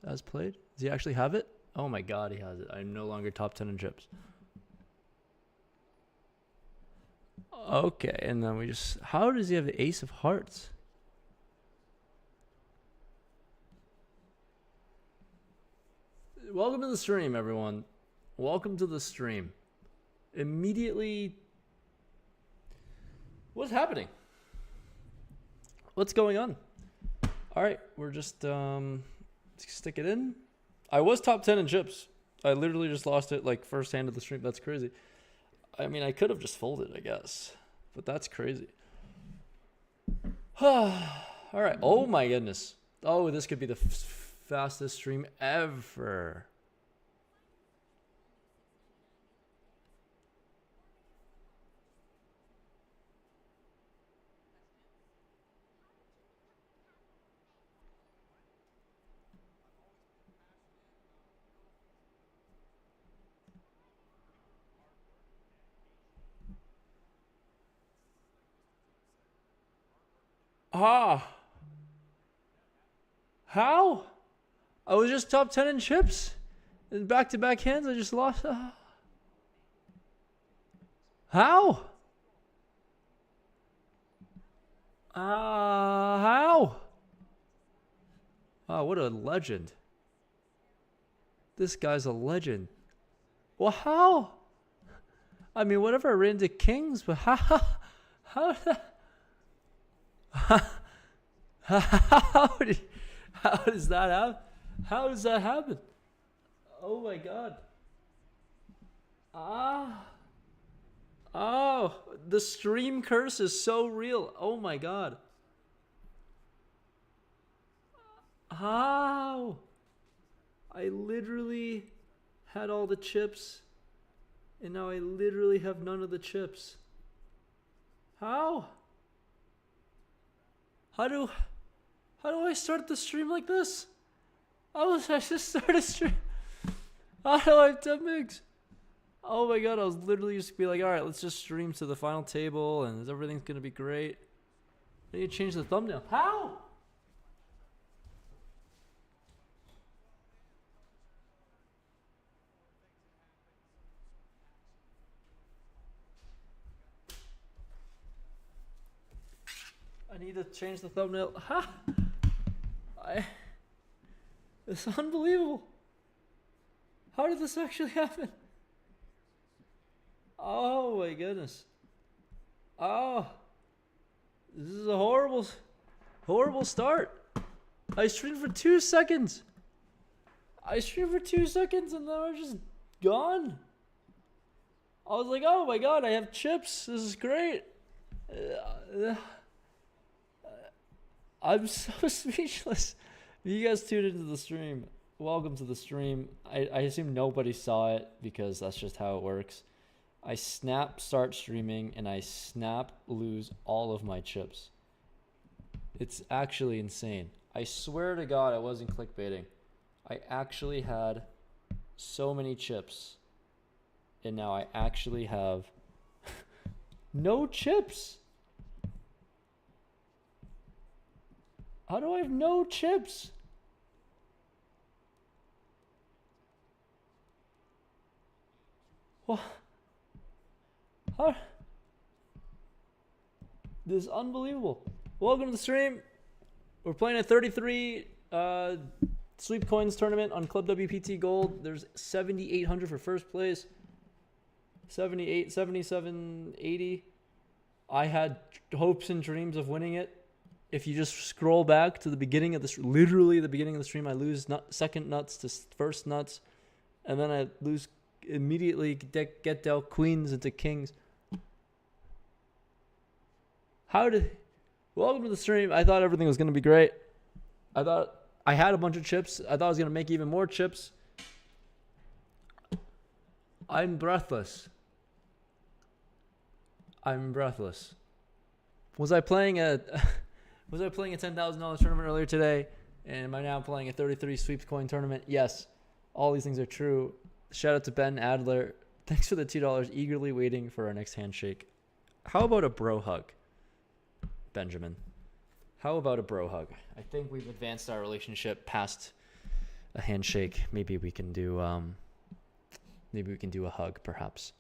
as played. Does he actually have it? Oh my god, he has it. I'm no longer top 10 in chips. Okay, and then we just... How does he have the ace of hearts? Welcome to the stream, everyone. Welcome to the stream. Immediately... What's happening? What's going on? Alright, we're just... stick it in. I was top 10 in chips. I literally just lost it like first hand of the stream. That's crazy. I mean, I could have just folded, I guess. But that's crazy. Alright. Oh my goodness. Oh, this could be the fastest stream ever. Ah. How? I was just top 10 in chips. In back-to-back hands, I just lost. How? How? Wow, what a legend. This guy's a legend. Well, how? I mean, whatever I ran into kings, but how how does that happen? How does that happen? Oh my god. Oh, the stream curse is so real. Oh my god. How? I literally had all the chips, and now I literally have none of the chips. How? How do I start the stream like this? I just started a stream. How do I have 10 bigs? Oh my god, I was literally just be like, alright, let's just stream to the final table and everything's gonna be great. I need to change the thumbnail. How? I need to change the thumbnail. Ha! It's unbelievable. How did this actually happen? Oh my goodness. Oh. This is a horrible start. I streamed for 2 seconds. And then I'm just gone. I was like, oh my god, I have chips. This is great. I'm so speechless. You guys tuned into the stream. Welcome to the stream. I assume nobody saw it because that's just how it works. I snap start streaming and I snap lose all of my chips. It's actually insane. I swear to god I wasn't clickbaiting. I actually had so many chips and now I actually have no chips. How do I have no chips? What? How? This is unbelievable. Welcome to the stream. We're playing a 33 sweep coins tournament on Club WPT Gold. There's 7,800 for first place. 78, 77, 80. I had hopes and dreams of winning it. If you just scroll back to the beginning of this, literally the beginning of the stream, I lose second nuts to first nuts, and then I lose immediately, get dealt queens into kings. Welcome to the stream. I thought everything was going to be great. I thought I had a bunch of chips. I thought I was going to make even more chips. I'm breathless. Was I playing a $10,000 tournament earlier today? And am I now playing a 33 sweeps coin tournament? Yes. All these things are true. Shout out to Ben Adler. Thanks for the $2. Eagerly waiting for our next handshake. How about a bro hug, Benjamin? How about a bro hug? I think we've advanced our relationship past a handshake. Maybe we can do a hug, perhaps.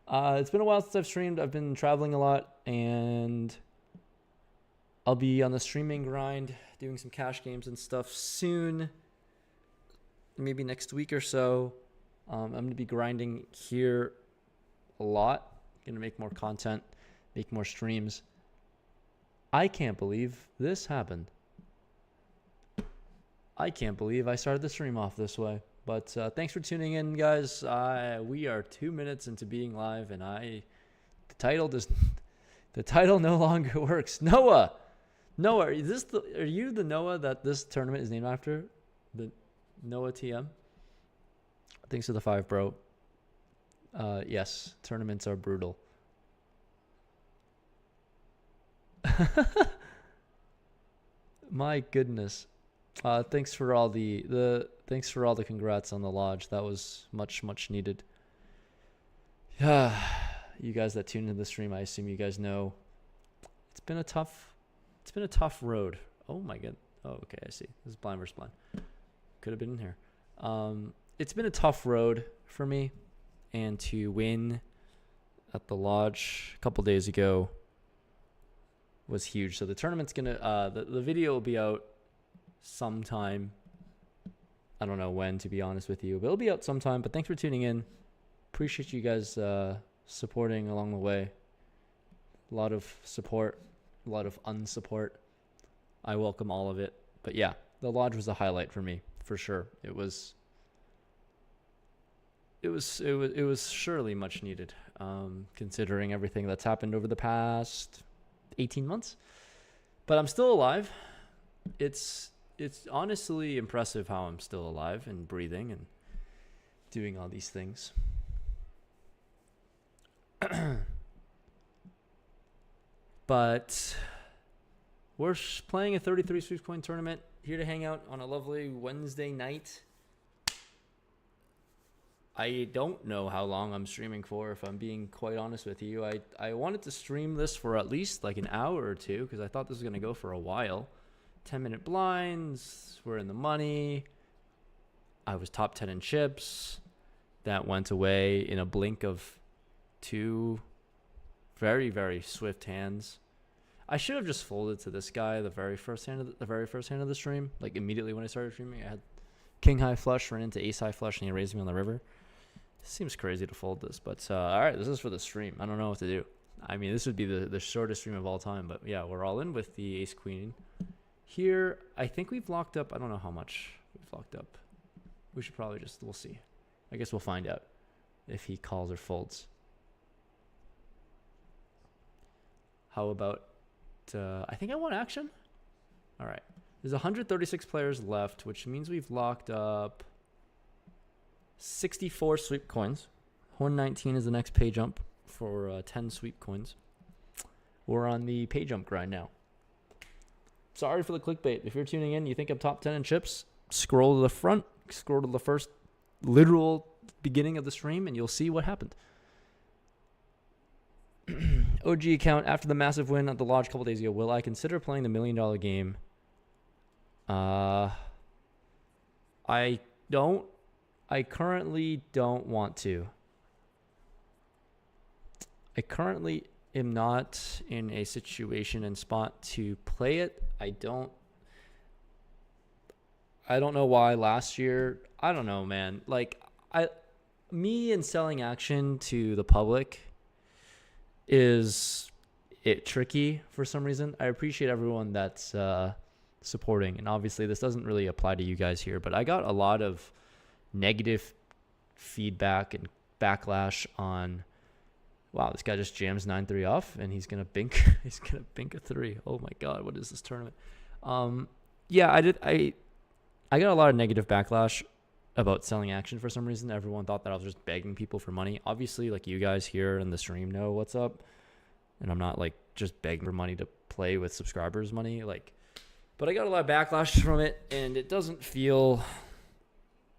It's been a while since I've streamed. I've been traveling a lot, and I'll be on the streaming grind, doing some cash games and stuff soon. Maybe next week or so. I'm going to be grinding here a lot. Going to make more content, make more streams. I can't believe this happened. I can't believe I started the stream off this way. But thanks for tuning in, guys. We are 2 minutes into being live, and the title no longer works. Noah, are you the Noah that this tournament is named after? The Noah TM? Thanks for the 5, bro. Yes, tournaments are brutal. My goodness. Thanks for all the congrats on the lodge. That was much needed. Yeah, you guys that tuned into the stream, I assume you guys know it's been a tough road. Oh my god. Oh, okay, I see. This is blind versus blind. Could have been in here. It's been a tough road for me, and to win at the lodge a couple days ago was huge. So the tournament's gonna the video will be out sometime. I don't know when, to be honest with you, but it'll be out sometime. But thanks for tuning in. Appreciate you guys supporting along the way. A lot of support, a lot of unsupport. I welcome all of it. But yeah, the lodge was a highlight for me, for sure. It was surely much needed, considering everything that's happened over the past 18 months. But I'm still alive. It's honestly impressive how I'm still alive and breathing and doing all these things. But we're playing a 33 Sweeps Coin tournament, here to hang out on a lovely Wednesday night. I don't know how long I'm streaming for, if I'm being quite honest with you. I wanted to stream this for at least like an hour or two, because I thought this was going to go for a while. 10-minute blinds, we're in the money. I was top 10 in chips. That went away in a blink of 2 very, very swift hands. I should have just folded to this guy the very first hand of the stream. Like immediately when I started streaming, I had king high flush, ran into ace high flush, and he raised me on the river. It seems crazy to fold this, but all right, this is for the stream. I don't know what to do. I mean, this would be the shortest stream of all time, but yeah, we're all in with the ace queen. Here, I think we've locked up. I don't know how much we've locked up. We should probably we'll see. I guess we'll find out if he calls or folds. How about, I think I want action. All right. There's 136 players left, which means we've locked up 64 sweep coins. 119 is the next pay jump for 10 sweep coins. We're on the pay jump grind now. Sorry for the clickbait. If you're tuning in, you think I'm top 10 in chips, scroll to the front, scroll to the first literal beginning of the stream, and you'll see what happened. OG account, after the massive win at the lodge a couple days ago, will I consider playing the $1 million game? I currently don't want to. I currently am not in a situation and spot to play it. I don't know why last year. I don't know, man. Like me and selling action to the public is tricky for some reason. I appreciate everyone that's supporting, and obviously this doesn't really apply to you guys here, but I got a lot of negative feedback and backlash on, wow, this guy just jams 9-3 off and he's gonna bink a 3. Oh my god, what is this tournament? Yeah, I got a lot of negative backlash about selling action for some reason. Everyone thought that I was just begging people for money. Obviously, like, you guys here in the stream know what's up, and I'm not like just begging for money to play with subscribers' money. Like, but I got a lot of backlash from it, and it doesn't feel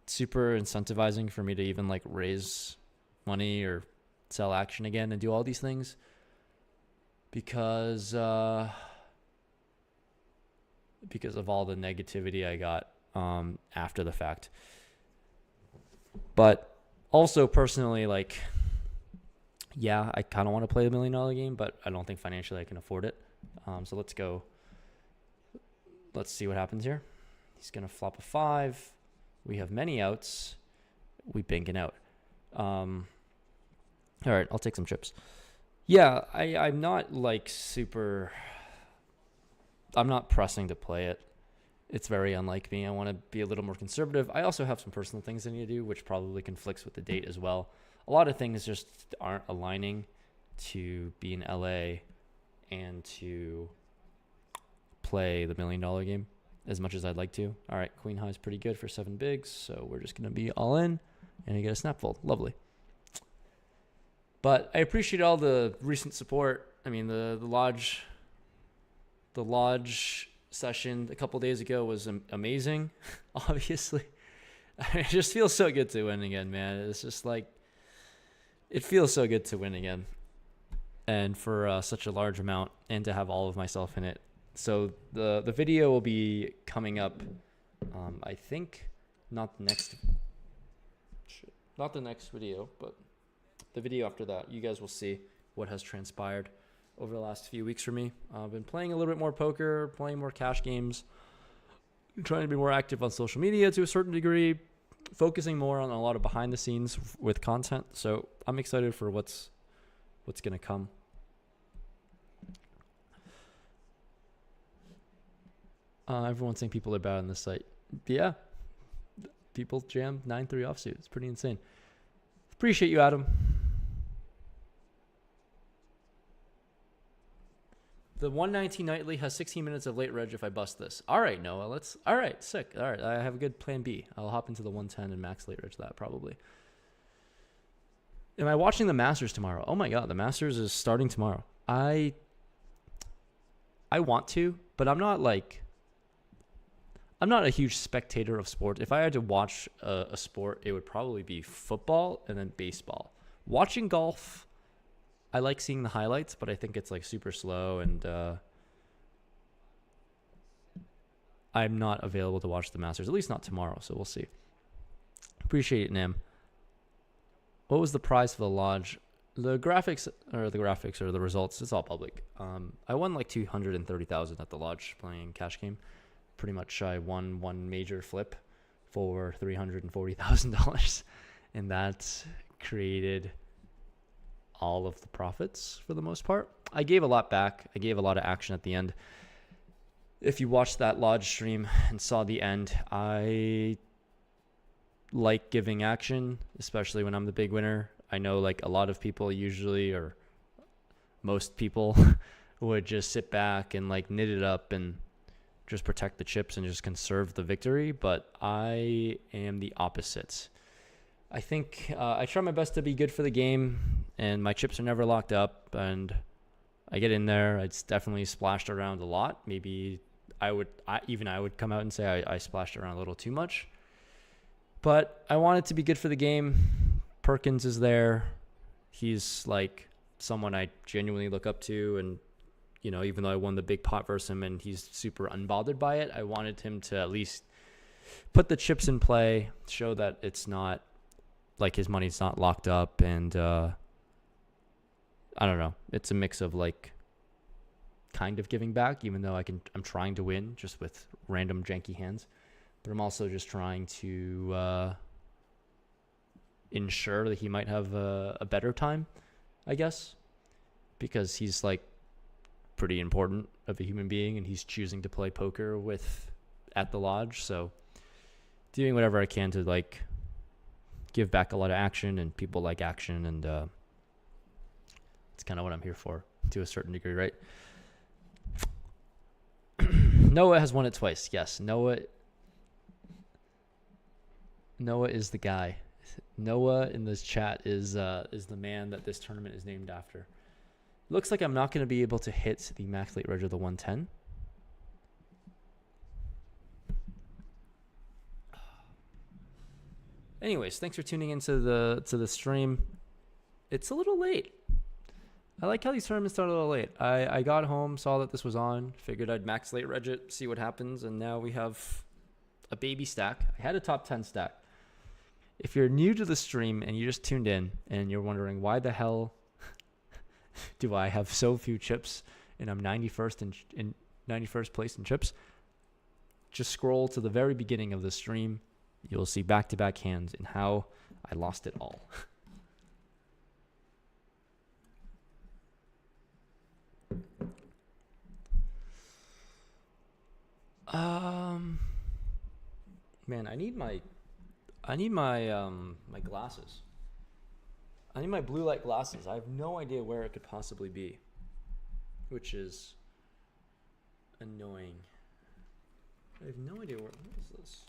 super incentivizing for me to even like raise money or sell action again and do all these things, because because of all the negativity I got after the fact. But also personally, like, yeah, I kind of want to play the $1 million game, but I don't think financially I can afford it. So let's go. Let's see what happens here. He's going to flop a 5. We have many outs. We banking out. All right, I'll take some chips. Yeah, I'm not like super... I'm not pressing to play it. It's very unlike me. I want to be a little more conservative. I also have some personal things I need to do, which probably conflicts with the date as well. A lot of things just aren't aligning to be in LA and to play the $1 million game as much as I'd like to. All right, queen high is pretty good for 7 bigs, so we're just going to be all in, and you get a snap fold. Lovely. But I appreciate all the recent support. I mean, the lodge session a couple days ago was amazing, obviously. It just feels so good to win again, man. It's just like, it feels so good to win again. And for such a large amount, and to have all of myself in it. So the video will be coming up, I think, not the next video, but the video after that. You guys will see what has transpired over the last few weeks for me. I've been playing a little bit more poker, playing more cash games, trying to be more active on social media to a certain degree, focusing more on a lot of behind the scenes with content. So I'm excited for what's going to come. Everyone's saying people are bad on this site. Yeah. People jammed 9-3 offsuit. It's pretty insane. Appreciate you, Adam. The 119 nightly has 16 minutes of late reg if I bust this. All right, Noah. All right, sick. All right, I have a good plan B. I'll hop into the 110 and max late reg that probably. Am I watching the Masters tomorrow? Oh my God, the Masters is starting tomorrow. I want to, but I'm not a huge spectator of sport. If I had to watch a sport, it would probably be football and then baseball. Watching golf, I like seeing the highlights, but I think it's like super slow, and I'm not available to watch the Masters, at least not tomorrow, so we'll see. Appreciate it, Nam. What was the prize for the lodge? The graphics or the results, it's all public. I won like 230,000 at the lodge playing cash game. Pretty much I won one major flip for $340,000, and that created all of the profits for the most part. I gave a lot back. I gave a lot of action at the end. If you watched that lodge stream and saw the end, I like giving action, especially when I'm the big winner. I know like a lot of people usually, or most people would just sit back and like knit it up and just protect the chips and just conserve the victory. But I am the opposite. I think I try my best to be good for the game, and my chips are never locked up, and I get in there. It's definitely splashed around a lot. Maybe I would come out and say I splashed around a little too much. But I want it to be good for the game. Perkins is there. He's like someone I genuinely look up to, and you know, even though I won the big pot versus him and he's super unbothered by it, I wanted him to at least put the chips in play, show that it's not like his money's not locked up, and I don't know. It's a mix of like kind of giving back, even though I'm trying to win just with random janky hands, but I'm also just trying to ensure that he might have a better time, I guess, because he's like pretty important of a human being, and he's choosing to play poker at the lodge. So doing whatever I can to like give back a lot of action, and people like action, and it's kind of what I'm here for to a certain degree, right? Noah has won it twice. Yes, Noah is the guy. Noah in this chat is the man that this tournament is named after. Looks like I'm not going to be able to hit the max late reg of the 110. Anyways, thanks for tuning into the stream. It's a little late. I like how these tournaments start a little late. I got home, saw that this was on, figured I'd max late reg it, see what happens, and now we have a baby stack. I had a top 10 stack. If you're new to the stream and you just tuned in and you're wondering why the hell do I have so few chips and I'm 91st in 91st place in chips, just scroll to the very beginning of the stream. You'll see back-to-back hands and how I lost it all. Man, I need my my glasses. I need my blue light glasses. I have no idea where it could possibly be, which is annoying. I have no idea what is this.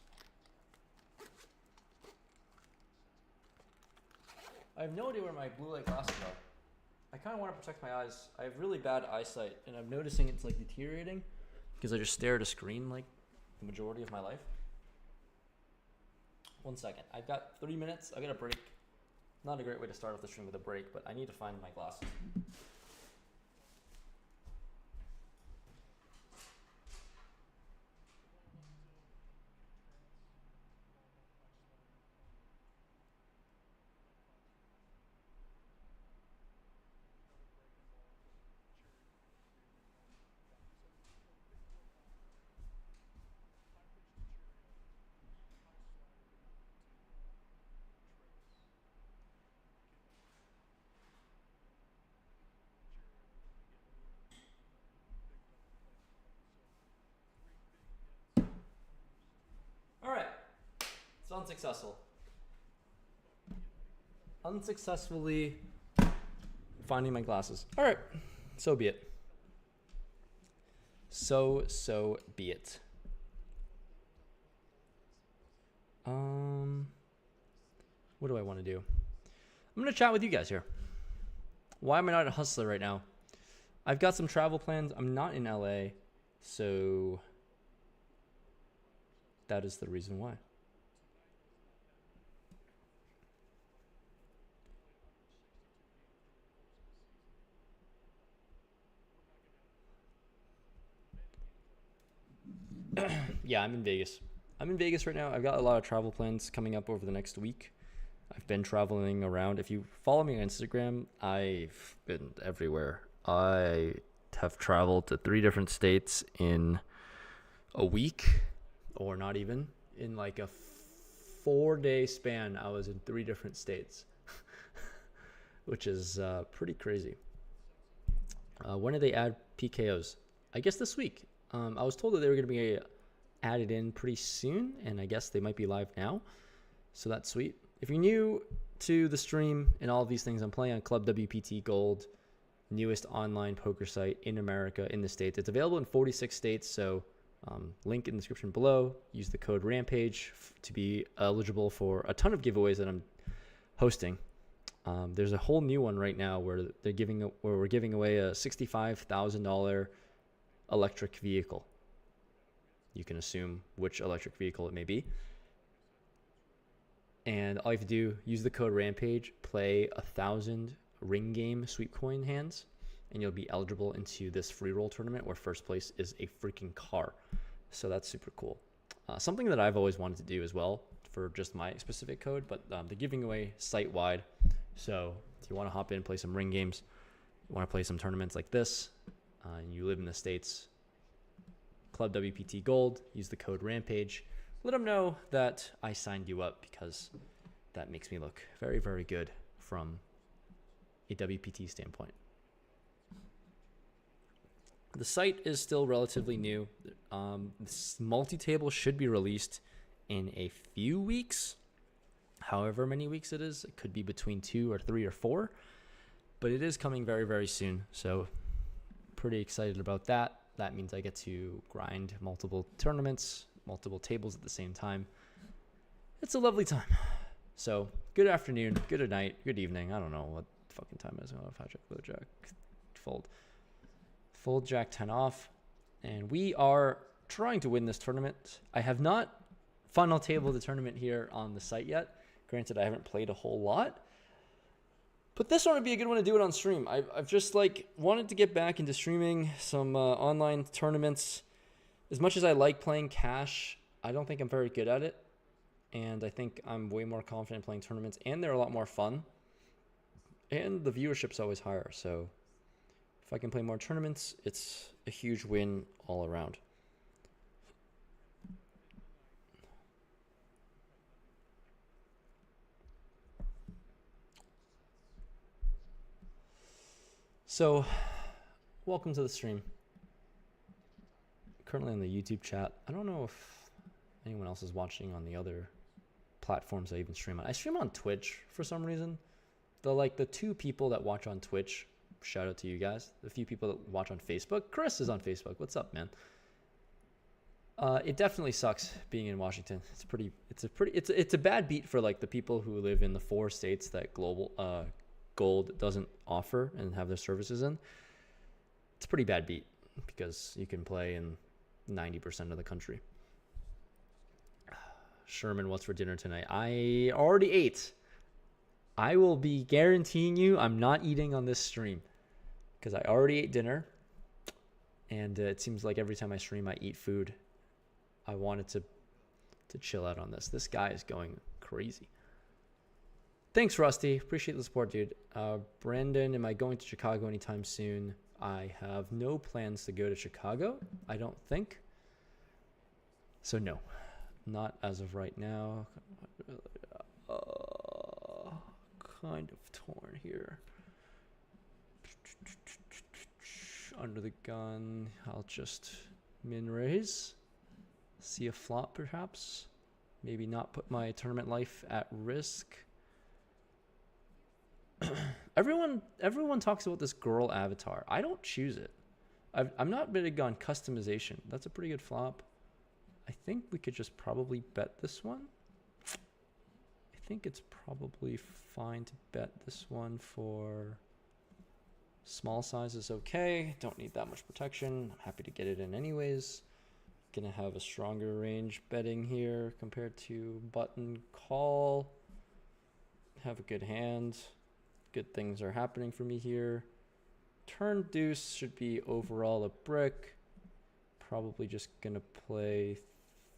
I have no idea where my blue light glasses are. I kind of want to protect my eyes. I have really bad eyesight, and I'm noticing it's like deteriorating because I just stare at a screen like the majority of my life. 1 second. I've got 3 minutes. I got a break. Not a great way to start off the stream with a break, but I need to find my glasses. All right. It's unsuccessful. Unsuccessfully finding my glasses. All right. So be it. So be it. What do I want to do? I'm going to chat with you guys here. Why am I not a hustler right now? I've got some travel plans. I'm not in LA, so that is the reason why. Yeah, I'm in Vegas. I'm in Vegas right now. I've got a lot of travel plans coming up over the next week. I've been traveling around. If you follow me on Instagram, I've been everywhere. I have traveled to 3 different states in a week, or not even. In like a 4-day span, I was in 3 different states, which is pretty crazy. When did they add PKOs? I guess this week. I was told that they were going to be added in pretty soon, and I guess they might be live now. So that's sweet. If you're new to the stream and all of these things, I'm playing on Club WPT Gold, newest online poker site in America, in the States. It's available in 46 states, so link in the description below. Use the code Rampage to be eligible for a ton of giveaways that I'm hosting. There's a whole new one right now where we're giving away a $65,000 electric vehicle. You can assume which electric vehicle it may be. And all you have to do, use the code Rampage, play 1,000 ring game sweep coin hands, and you'll be eligible into this free roll tournament where first place is a freaking car. So that's super cool. Something that I've always wanted to do as well for just my specific code, but they're giving away site-wide. So if you want to hop in, play some ring games, you want to play some tournaments like this, and you live in the States, Club WPT Gold, use the code Rampage. Let them know that I signed you up because that makes me look very, very good from a WPT standpoint. The site is still relatively new. This multi-table should be released in a few weeks. However many weeks it is. It could be between 2 or 3 or 4. But it is coming very, very soon. So pretty excited about that. That means I get to grind multiple tournaments, multiple tables at the same time. It's a lovely time. So good afternoon, good night, good evening. I don't know what fucking time it is. Oh, if I check low jack, fold jack 10 off. And we are trying to win this tournament. I have not funnel tabled the tournament here on the site yet. Granted, I haven't played a whole lot, But this one would be a good one to do it on stream. I've just like wanted to get back into streaming some online tournaments. As much as I like playing cash, I don't think I'm very good at it. And I think I'm way more confident playing tournaments, and they're a lot more fun. And the viewership's always higher. So if I can play more tournaments, it's a huge win all around. So, welcome to the stream. Currently on the YouTube chat. I don't know if anyone else is watching on the other platforms I even stream on. I stream on Twitch for some reason. The two people that watch on Twitch, shout out to you guys. The few people that watch on Facebook. Chris is on Facebook. What's up, man? It definitely sucks being in Washington. It's a bad beat for like the people who live in the 4 states that Gold doesn't offer and have their services in. It's a pretty bad beat because you can play in 90% of the country. Sherman, what's for dinner tonight? I already ate. I will be guaranteeing you I'm not eating on this stream because I already ate dinner. And it seems like every time I stream, I eat food. I wanted to chill out on this. This guy is going crazy. Thanks, Rusty. Appreciate the support, dude. Brandon, am I going to Chicago anytime soon? I have no plans to go to Chicago, I don't think. So no, not as of right now. Kind of torn here. Under the gun, I'll just min raise. See a flop, perhaps. Maybe not put my tournament life at risk. Everyone talks about this girl avatar. I don't choose it. I'm not big on customization. That's a pretty good flop. I think we could just probably bet this one. I think it's probably fine to bet this one for small size is okay. Don't need that much protection. I'm happy to get it in anyways. Gonna have a stronger range betting here compared to button call. Have a good hand. Good things are happening for me here. Turn deuce should be overall a brick. Probably just gonna play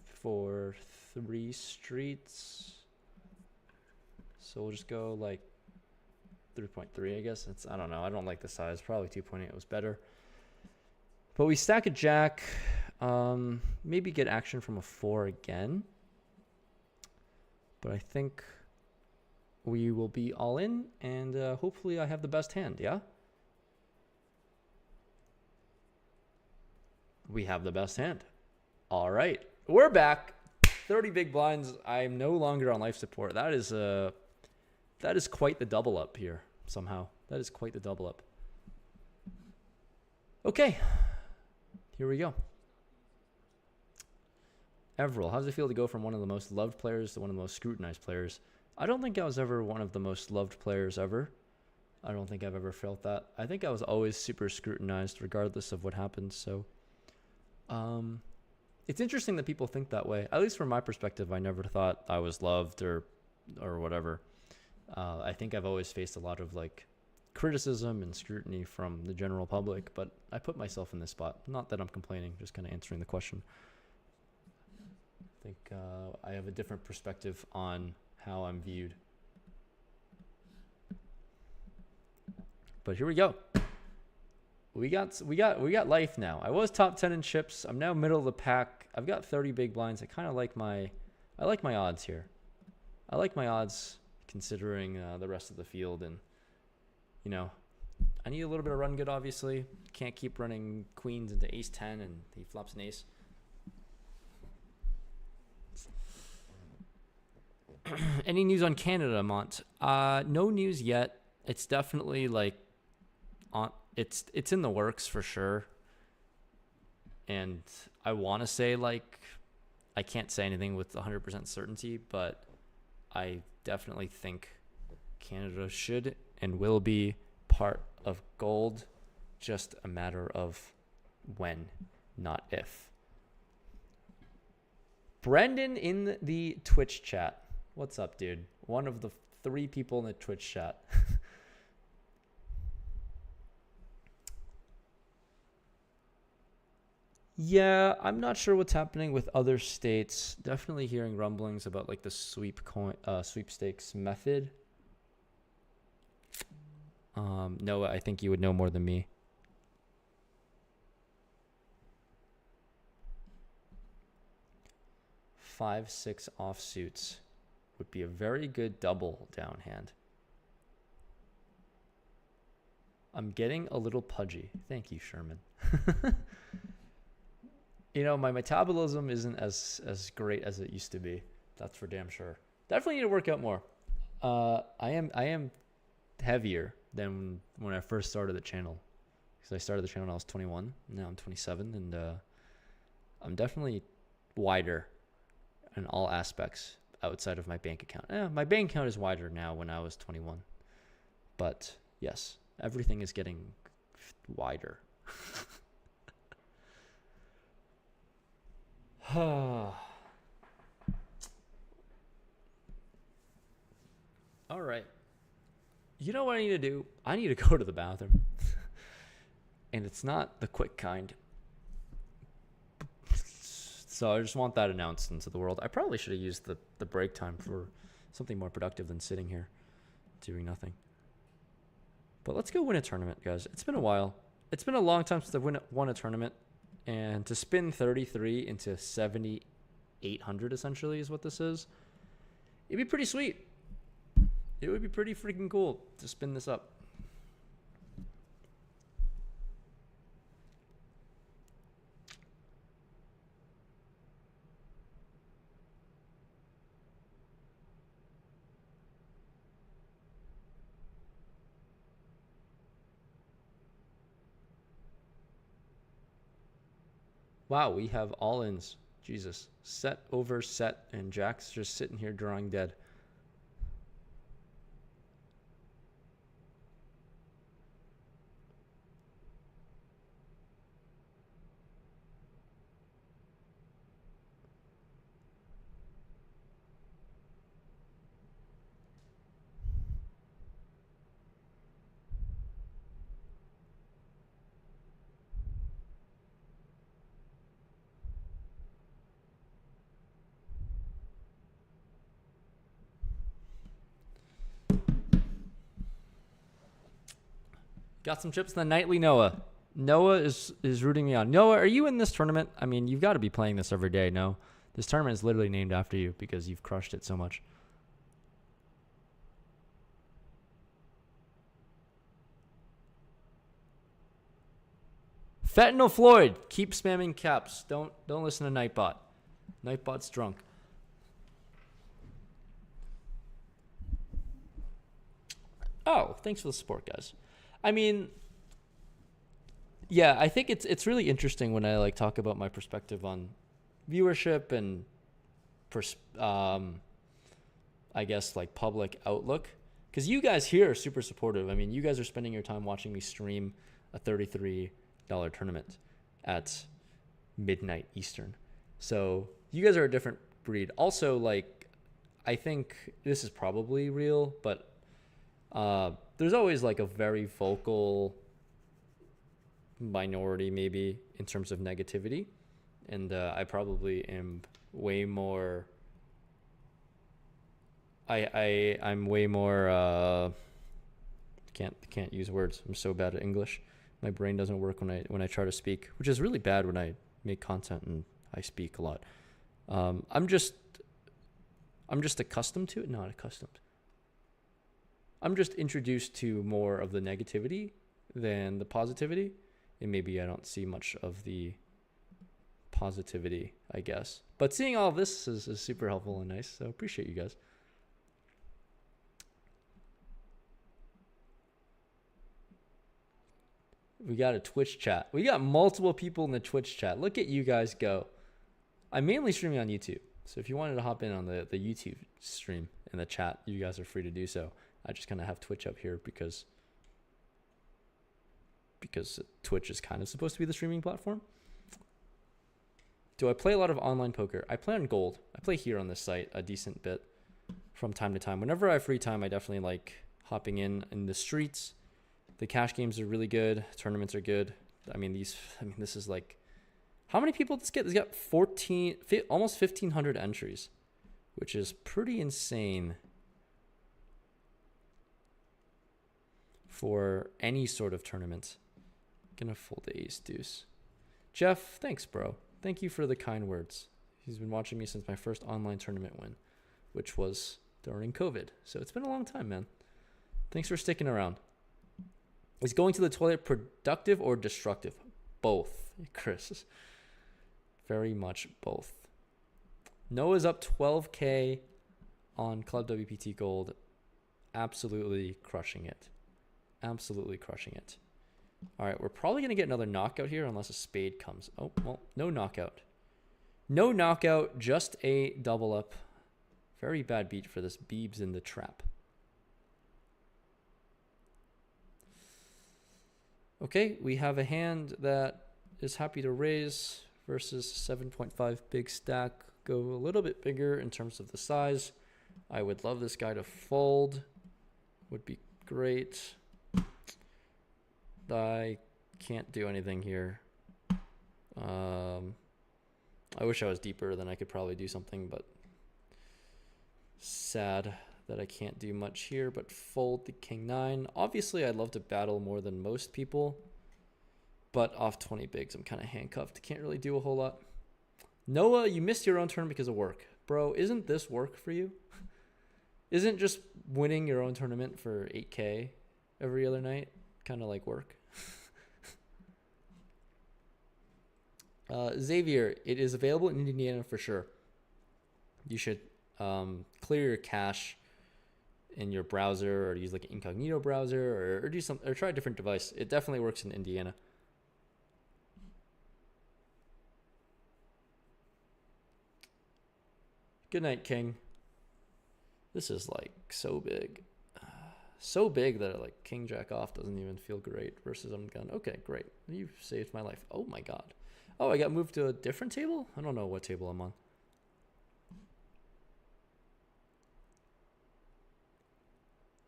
for 3 streets. So we'll just go like 3.3, I guess. I don't know. I don't like the size. Probably 2.8 was better. But we stack a jack. Maybe get action from a 4 again. But I think we will be all in, and hopefully I have the best hand, yeah? We have the best hand. All right. We're back. 30 big blinds. I'm no longer on life support. That is quite the double up here, somehow. That is quite the double up. Okay. Here we go. Everil, how does it feel to go from one of the most loved players to one of the most scrutinized players? I don't think I was ever one of the most loved players ever. I don't think I've ever felt that. I think I was always super scrutinized regardless of what happened. So it's interesting that people think that way. At least from my perspective, I never thought I was loved or whatever. I think I've always faced a lot of like criticism and scrutiny from the general public, but I put myself in this spot. Not that I'm complaining, just kind of answering the question. I think I have a different perspective on how I'm viewed. But here we go. We got life now. I was top 10 in chips. I'm now middle of the pack. I've got 30 big blinds. I like my odds here. I like my odds considering the rest of the field, and you know, I need a little bit of run good. Obviously, can't keep running queens into ace 10 and he flops an ace. Any news on Canada, Mont? No news yet. It's definitely like it's in the works for sure. And I want to say like I can't say anything with 100% certainty, but I definitely think Canada should and will be part of gold. Just a matter of when, not if. Brendan in the Twitch chat. What's up, dude? One of the 3 people in the Twitch chat. Yeah, I'm not sure what's happening with other states. Definitely hearing rumblings about like the sweepstakes method. Noah, I think you would know more than me. Five, six offsuits would be a very good double downhand. I'm getting a little pudgy. Thank you, Sherman. You know, my metabolism isn't as great as it used to be. That's for damn sure. Definitely need to work out more. I am heavier than when I first started the channel, because I started the channel when I was 21. Now I'm 27, and I'm definitely wider in all aspects outside of my bank account. My bank account is wider now when I was 21, but yes, everything is getting wider. All right. You know what I need to do? I need to go to the bathroom. And it's not the quick kind. So I just want that announced into the world. I probably should have used the break time for something more productive than sitting here doing nothing. But let's go win a tournament, guys. It's been a while. It's been a long time since I've won a tournament. And to spin 33 into 7,800 essentially is what this is. It'd be pretty sweet. It would be pretty freaking cool to spin this up. Wow, we have all-ins. Jesus. Set over set, and Jack's just sitting here drawing dead. Got some chips in the nightly, Noah. Noah is rooting me on. Noah, are you in this tournament? I mean, you've got to be playing this every day, no? This tournament is literally named after you because you've crushed it so much. Fentanyl Floyd, keep spamming caps. Don't listen to Nightbot. Nightbot's drunk. Oh, thanks for the support, guys. I mean, yeah, I think it's really interesting when I like talk about my perspective on viewership and I guess like public outlook, because you guys here are super supportive. I mean, you guys are spending your time watching me stream a $33 tournament at midnight Eastern. So you guys are a different breed. Also, like, I think this is probably real, but there's always like a very vocal minority maybe in terms of negativity, and I probably am way more I'm way more can't use words. I'm so bad at English. My brain doesn't work when I try to speak, which is really bad when I make content and I speak a lot. I'm just accustomed to it. Not accustomed. I'm just introduced to more of the negativity than the positivity, and maybe I don't see much of the positivity, I guess. But seeing all of this is super helpful and nice, so appreciate you guys. We got a Twitch chat. We got multiple people in the Twitch chat. Look at you guys go. I'm mainly streaming on YouTube, so if you wanted to hop in on the YouTube stream in the chat, you guys are free to do so. I just kind of have Twitch up here because Twitch is kind of supposed to be the streaming platform. Do I play a lot of online poker? I play on Gold. I play here on this site a decent bit from time to time. Whenever I have free time, I definitely like hopping in the streets. The cash games are really good. Tournaments are good. This is like How many people did this get? This got almost 1,500 entries, which is pretty insane for any sort of tournament. Gonna fold the ace deuce. Jeff, thanks, bro. Thank you for the kind words. He's been watching me since my first online tournament win, which was during COVID. So it's been a long time, man. Thanks for sticking around. Is going to the toilet productive or destructive? Both, Chris. Very much both. Noah's up 12K on Club WPT Gold. Absolutely crushing it. Absolutely crushing it. All right, we're probably going to get another knockout here unless a spade comes. Oh, well, no knockout. No knockout, just a double up. Very bad beat for this Beebs in the trap. Okay, we have a hand that is happy to raise versus 7.5 big stack. Go a little bit bigger in terms of the size. I would love this guy to fold. Would be great. I can't do anything here. I wish I was deeper, then I could probably do something, but sad that I can't do much here, but fold the king 9. Obviously, I'd love to battle more than most people, but off 20 bigs, I'm kind of handcuffed. Can't really do a whole lot. Noah, you missed your own turn because of work. Bro, isn't this work for you? Isn't just winning your own tournament for 8K every other night kind of like work? Xavier, it is available in Indiana for sure. You should clear your cache in your browser, or use like an incognito browser, or do something, or try a different device. It definitely works in Indiana. Good night, King. This is like so big. So big that like King Jack off doesn't even feel great versus I'm gun. Okay, great. You've saved my life. Oh my God. Oh, I got moved to a different table? I don't know what table I'm on.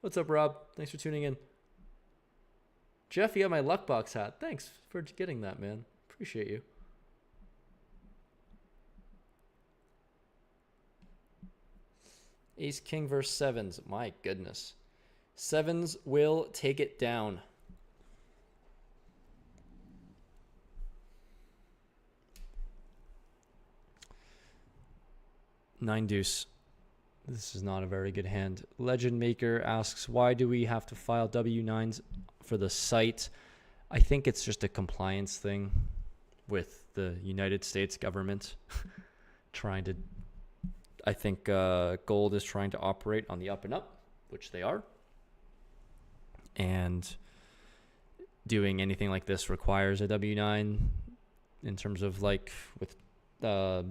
What's up, Rob? Thanks for tuning in. Jeff, you got my luck box hat. Thanks for getting that, man. Appreciate you. Ace King versus sevens. My goodness. Sevens will take it down. Nine deuce. This is not a very good hand. Legend Maker asks, why do we have to file W9s for the site? I think it's just a compliance thing with the United States government trying to, I think gold is trying to operate on the up and up, which they are. And doing anything like this requires a W9 in terms of like with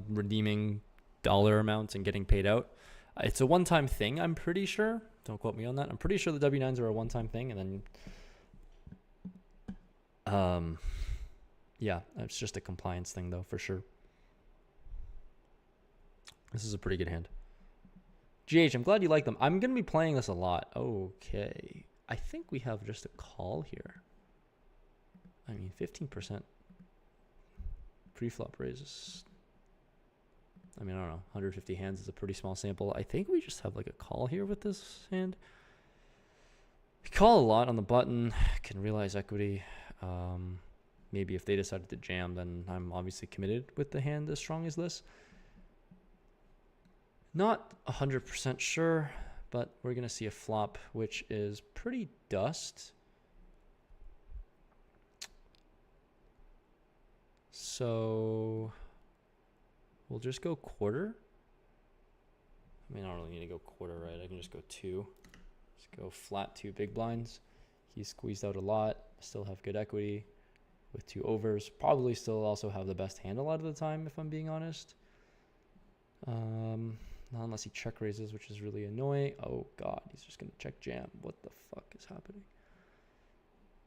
redeeming dollar amounts and getting paid out. It's a one-time thing, I'm pretty sure. Don't quote me on that. I'm pretty sure the W9s are a one-time thing, and then yeah, it's just a compliance thing though, for sure. This is a pretty good hand. GH, I'm glad you like them. I'm going to be playing this a lot. Okay. I think we have just a call here. I mean, 15% pre-flop raises. I mean, I don't know. 150 hands is a pretty small sample. I think we just have like a call here with this hand. We call a lot on the button. Can realize equity. Maybe if they decided to jam, then I'm obviously committed with the hand as strong as this. Not 100% sure, but we're going to see a flop, which is pretty dust. So we'll just go quarter. I mean, I don't really need to go quarter, right? I can just go 2. Just go flat 2 big blinds. He's squeezed out a lot. Still have good equity with 2 overs. Probably still also have the best hand a lot of the time, if I'm being honest. Not unless he check raises, which is really annoying. Oh God, he's just gonna check jam. What the fuck is happening?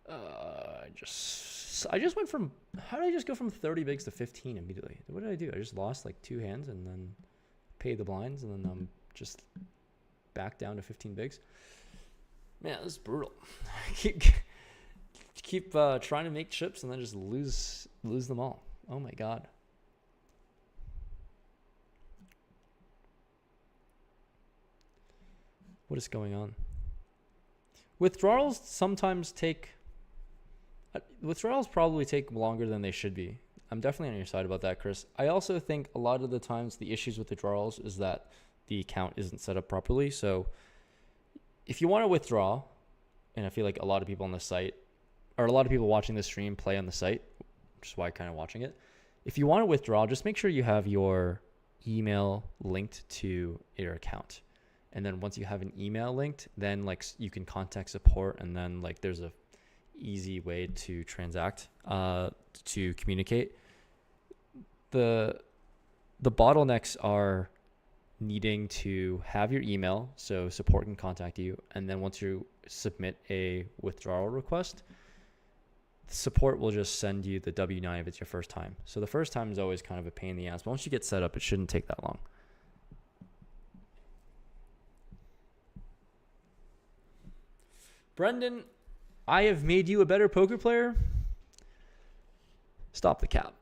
I just went from, how did I just go from 30 bigs to 15 immediately? What did I do? I just lost like 2 hands and then paid the blinds, and then I'm just back down to 15 bigs. Man, this is brutal. keep trying to make chips and then just lose them all. Oh my God. What is going on? Withdrawals sometimes take... Withdrawals probably take longer than they should be. I'm definitely on your side about that, Chris. I also think a lot of the times the issues with withdrawals is that the account isn't set up properly. So if you want to withdraw, and I feel like a lot of people on the site, or a lot of people watching this stream play on the site, which is why I'm kind of watching it. If you want to withdraw, just make sure you have your email linked to your account. And then once you have an email linked, then like you can contact support, and then like there's a easy way to transact, to communicate. The bottlenecks are needing to have your email so support can contact you, and then once you submit a withdrawal request, support will just send you the W-9 if it's your first time. So the first time is always kind of a pain in the ass, but once you get set up, it shouldn't take that long. Brendan, I have made you a better poker player. Stop the cap.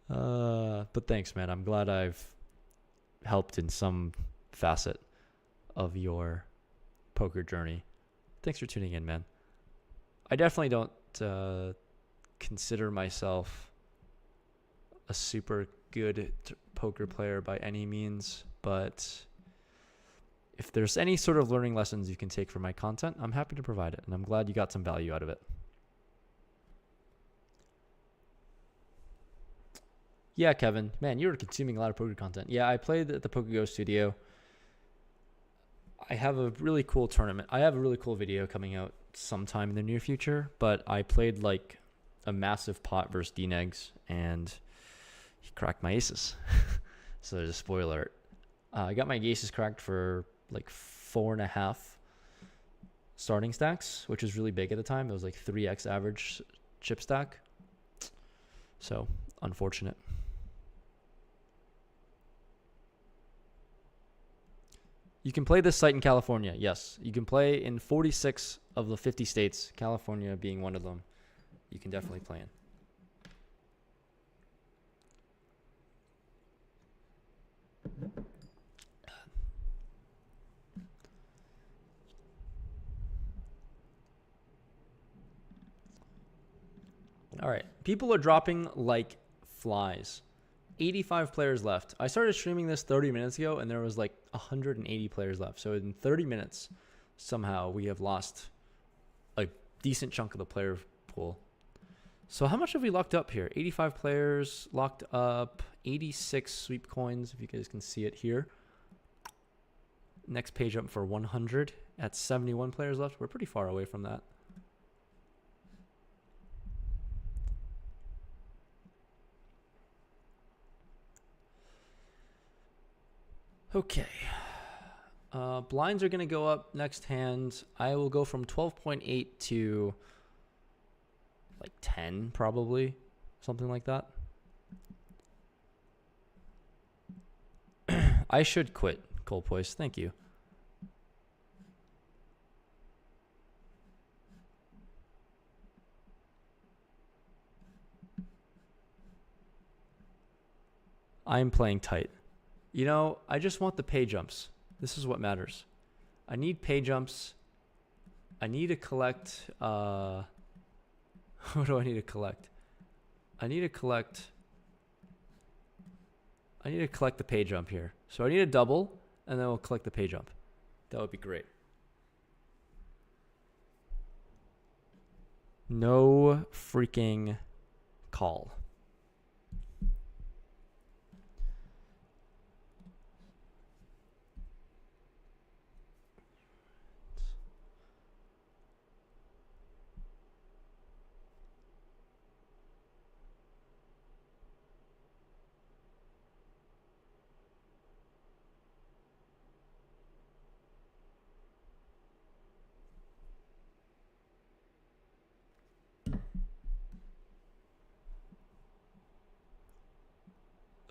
But thanks, man. I'm glad I've helped in some facet of your poker journey. Thanks for tuning in, man. I definitely don't consider myself a super good poker player by any means, but if there's any sort of learning lessons you can take from my content, I'm happy to provide it, and I'm glad you got some value out of it. Yeah, Kevin. Man, you were consuming a lot of poker content. Yeah, I played at the PokerGo studio. I have a really cool tournament. I have a really cool video coming out sometime in the near future, but I played like a massive pot versus D-Negs, and he cracked my aces. So there's a spoiler alert. I got my aces cracked for like 4.5 starting stacks, which was really big at the time. It was like 3x average chip stack. So unfortunate. You can play this site in California. Yes, you can play in 46 of the 50 states, California being one of them. You can definitely play in. All right. People are dropping like flies. 85 players left. I started streaming this 30 minutes ago, and there was like 180 players left. So in 30 minutes, somehow we have lost a decent chunk of the player pool. So how much have we locked up here? 85 players locked up, 86 sweep coins, if you guys can see it here. Next page up for 100 at 71 players left. We're pretty far away from that. Okay. Blinds are going to go up next hand. I will go from 12.8 to like 10 probably. Something like that. I should quit, Coldpoise. Thank you. I'm playing tight. You know, I just want the pay jumps. This is what matters. I need pay jumps. I need to collect... what do I need to collect? I need to collect the pay jump here. So I need a double, and then we'll collect the pay jump. That would be great. No freaking call.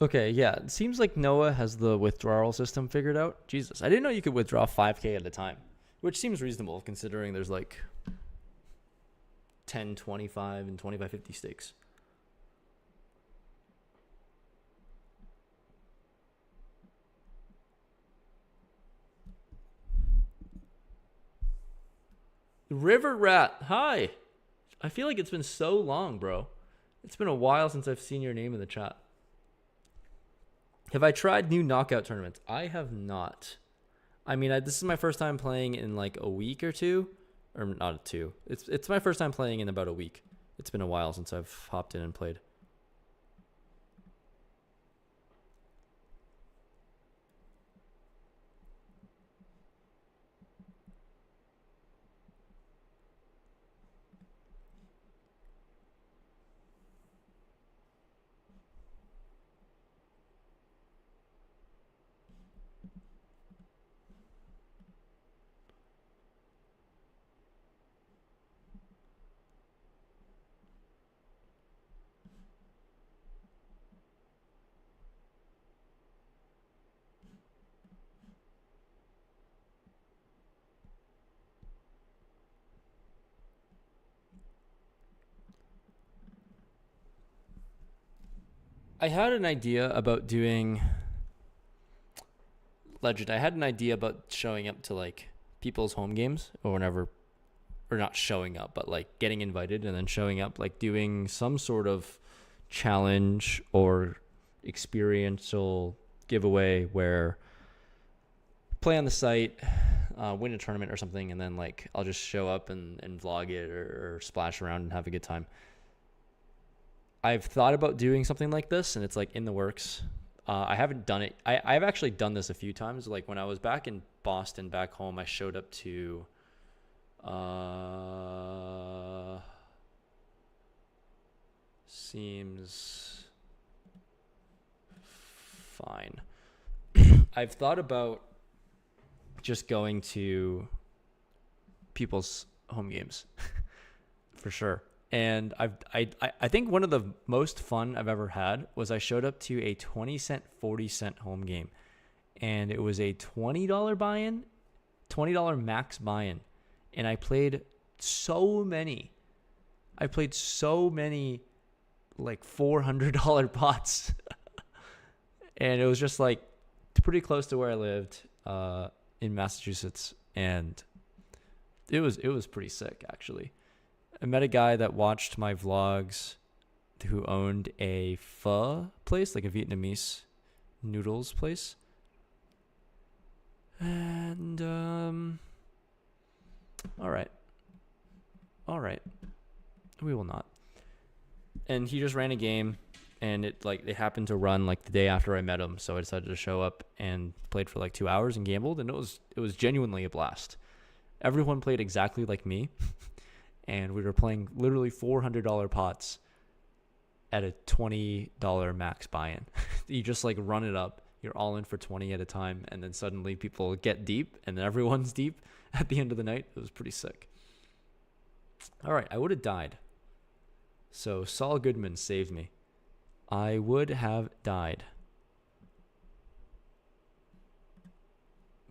Okay, yeah. It seems like Noah has the withdrawal system figured out. Jesus, I didn't know you could withdraw 5K at a time, which seems reasonable considering there's like 10, 25, and 25, 50 stakes. River Rat, hi. I feel like it's been so long, bro. It's been a while since I've seen your name in the chat. Have I tried new knockout tournaments? I have not. I mean, this is my first time playing in like a week or two. Or not a two. It's my first time playing in about a week. It's been a while since I've hopped in and played. I had an idea about doing Legend. I had an idea about showing up to like people's home games or whenever, or not showing up, but like getting invited and then showing up, like doing some sort of challenge or experiential giveaway where play on the site, win a tournament or something, and then like I'll just show up and vlog it or splash around and have a good time. I've thought about doing something like this, and it's like in the works. I haven't done it. I've actually done this a few times. Like when I was back in Boston, back home, I showed up to seems fine. I've thought about just going to people's home games for sure. And I think one of the most fun I've ever had was I showed up to a 20-cent, 40-cent home game. And it was a $20 buy-in, $20 max buy-in. And I played so many like $400 pots. And it was just like pretty close to where I lived in Massachusetts. And it was pretty sick, actually. I met a guy that watched my vlogs who owned a pho place, like a Vietnamese noodles place. And, all right. We will not. And he just ran a game, and it happened to run like the day after I met him. So I decided to show up and played for like 2 hours and gambled. And it was genuinely a blast. Everyone played exactly like me. And we were playing literally $400 pots at a $20 max buy-in. You just like run it up. You're all in for 20 at a time. And then suddenly people get deep and then everyone's deep at the end of the night. It was pretty sick. All right. I would have died. So Saul Goodman saved me. I would have died.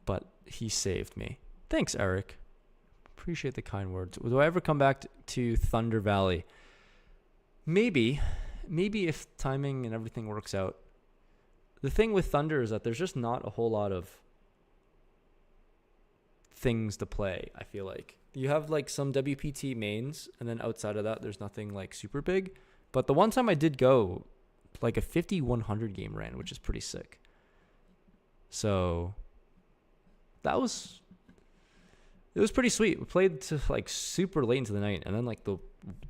But he saved me. Thanks, Eric. Appreciate the kind words. Will I ever come back to Thunder Valley? Maybe if timing and everything works out. The thing with Thunder is that there's just not a whole lot of things to play, I feel like. You have like some WPT mains, and then outside of that, there's nothing like super big. But the one time I did go, like a 50-100 game ran, which is pretty sick. So it was pretty sweet. We played to like super late into the night, and then like the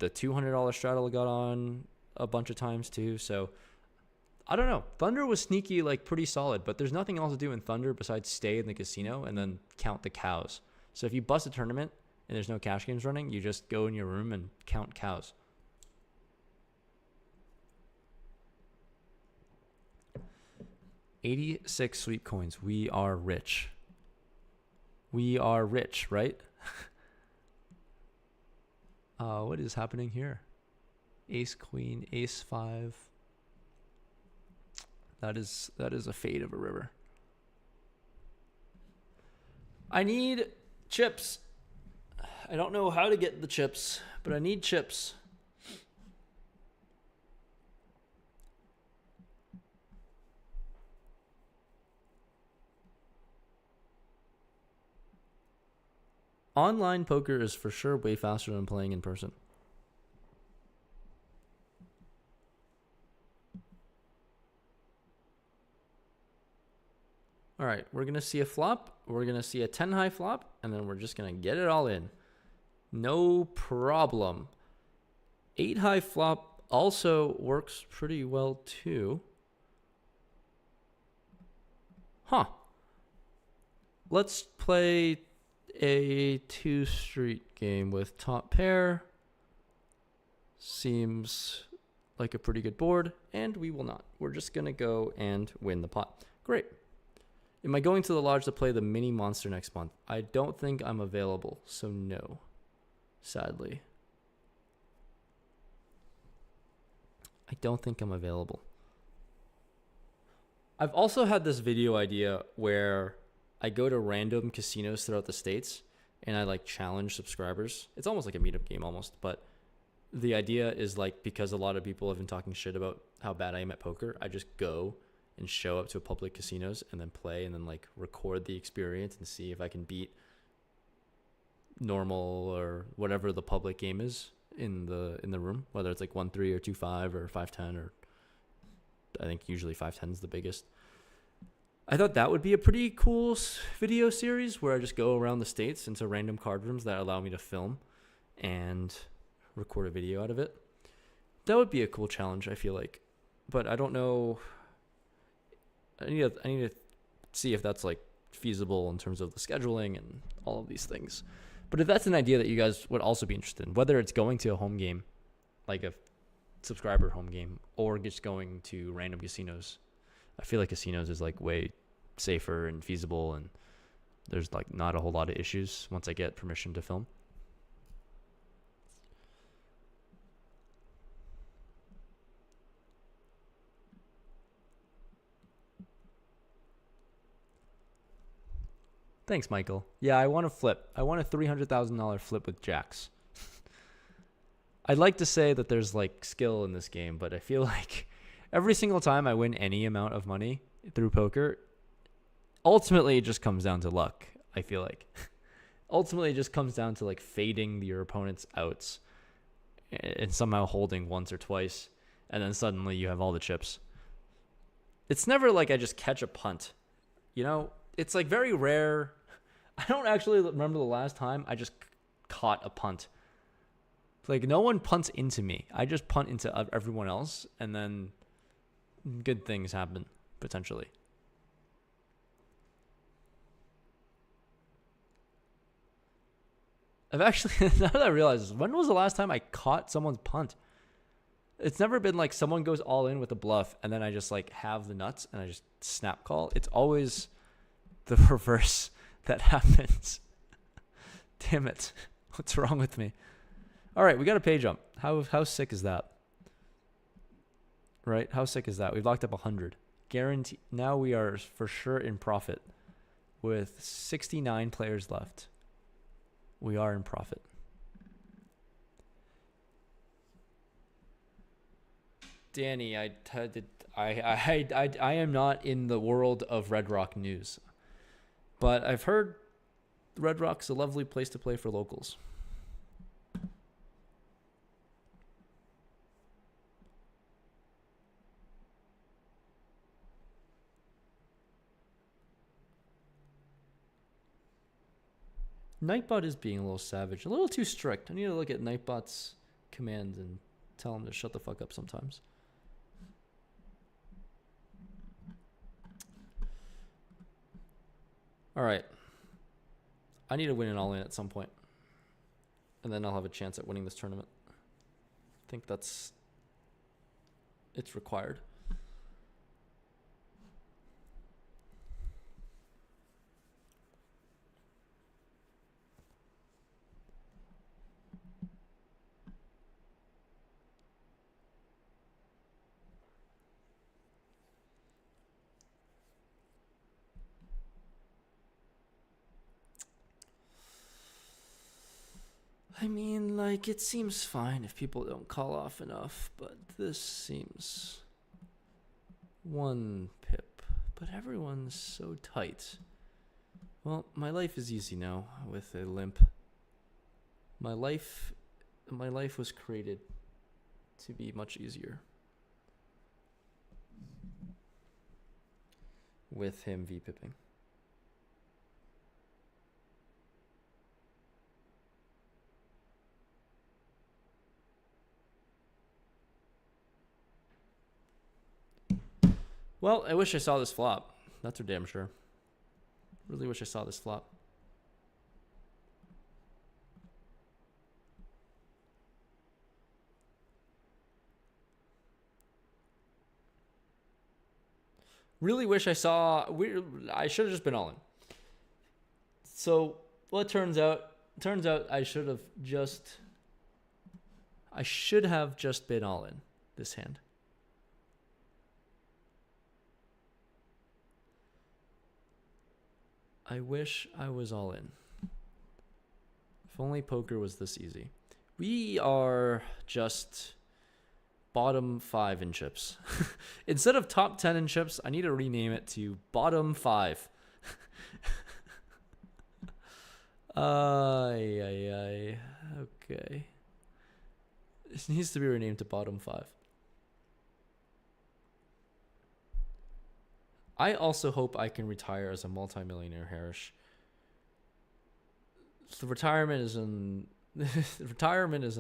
$200 straddle got on a bunch of times too. So I don't know. Thunder was sneaky, like pretty solid, but there's nothing else to do in Thunder besides stay in the casino and then count the cows. So if you bust a tournament and there's no cash games running, you just go in your room and count cows. $86 sweet coins. We are rich. We are rich, right? What is happening here? Ace, queen, ace, 5. That is a fade of a river. I need chips. I don't know how to get the chips, but I need chips. Online poker is for sure way faster than playing in person. All right, we're going to see a flop. We're going to see a 10 high flop, and then we're just going to get it all in. No problem. 8 high flop also works pretty well too. Huh. Let's play a 2 street game with top pair. Seems like a pretty good board, and we will not. We're just going to go and win the pot. Great. Am I going to the lodge to play the mini monster next month? I don't think I'm available, so no. Sadly. I don't think I'm available. I've also had this video idea where I go to random casinos throughout the states and I like challenge subscribers. It's almost like a meetup game almost, but the idea is like, because a lot of people have been talking shit about how bad I am at poker, I just go and show up to public casinos and then play and then like record the experience and see if I can beat normal or whatever the public game is in the room, whether it's like 1-3 or 2-5 or 5-10, or I think usually 5-10 is the biggest. I thought that would be a pretty cool video series where I just go around the states into random card rooms that allow me to film and record a video out of it. That would be a cool challenge, I feel like, but I don't know. I need to see if that's like feasible in terms of the scheduling and all of these things. But if that's an idea that you guys would also be interested in, whether it's going to a home game, like a subscriber home game, or just going to random casinos, I feel like casinos is like way safer and feasible, and there's like not a whole lot of issues once I get permission to film. Thanks, Michael. Yeah, I want to flip. I want a $300,000 flip with jacks. I'd like to say that there's like skill in this game, but I feel like every single time I win any amount of money through poker, ultimately it just comes down to luck, I feel like. Ultimately it just comes down to like fading your opponent's outs and somehow holding once or twice, and then suddenly you have all the chips. It's never like I just catch a punt. You know, it's like very rare. I don't actually remember the last time I just caught a punt. Like, no one punts into me. I just punt into everyone else, and then good things happen, potentially. I've actually, now that I realize this, when was the last time I caught someone's punt? It's never been like someone goes all in with a bluff, and then I just like have the nuts, and I just snap call. It's always the reverse that happens. Damn it. What's wrong with me? All right, we got a pay jump. How sick is that? Right? How sick is that? We've locked up 100. Guarantee. Now we are for sure in profit with 69 players left. We are in profit. Danny, I am not in the world of Red Rock news, but I've heard Red Rock's a lovely place to play for locals. Nightbot is being a little savage, a little too strict. I need to look at Nightbot's commands and tell him to shut the fuck up sometimes. All right. I need to win it all in at some point, and then I'll have a chance at winning this tournament. I think it's required. I mean, like, it seems fine if people don't call off enough, but this seems 1 pip. But everyone's so tight. Well, my life is easy now with a limp. My life was created to be much easier with him V-pipping. Well, I wish I saw this flop. That's for damn sure. Really wish I saw this flop. Really wish I saw. I should have just been all in. So, well, it turns out I should have just been all in this hand. I wish I was all in. If only poker was this easy. We are just bottom 5 in chips. Instead of top 10 in chips, I need to rename it to bottom 5. Okay. This needs to be renamed to bottom 5. I also hope I can retire as a multimillionaire, Harish. So retirement is in a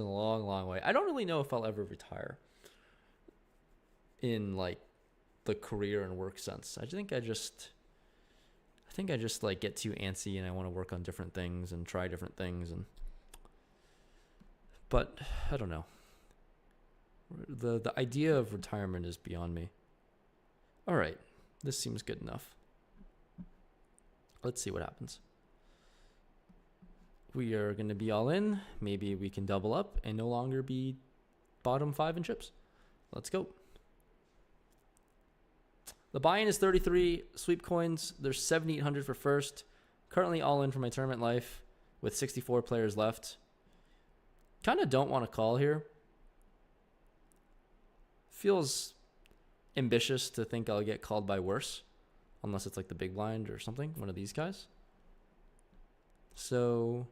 long, long way. I don't really know if I'll ever retire in like the career and work sense. I think I just like get too antsy and I want to work on different things and try different things but I don't know. The idea of retirement is beyond me. All right. This seems good enough. Let's see what happens. We are going to be all in. Maybe we can double up and no longer be bottom 5 in chips. Let's go. The buy-in is 33 sweep coins. There's 7,800 for first. Currently all in for my tournament life with 64 players left. Kind of don't want to call here. Feels ambitious to think I'll get called by worse, unless it's like the big blind or something, one of these guys. So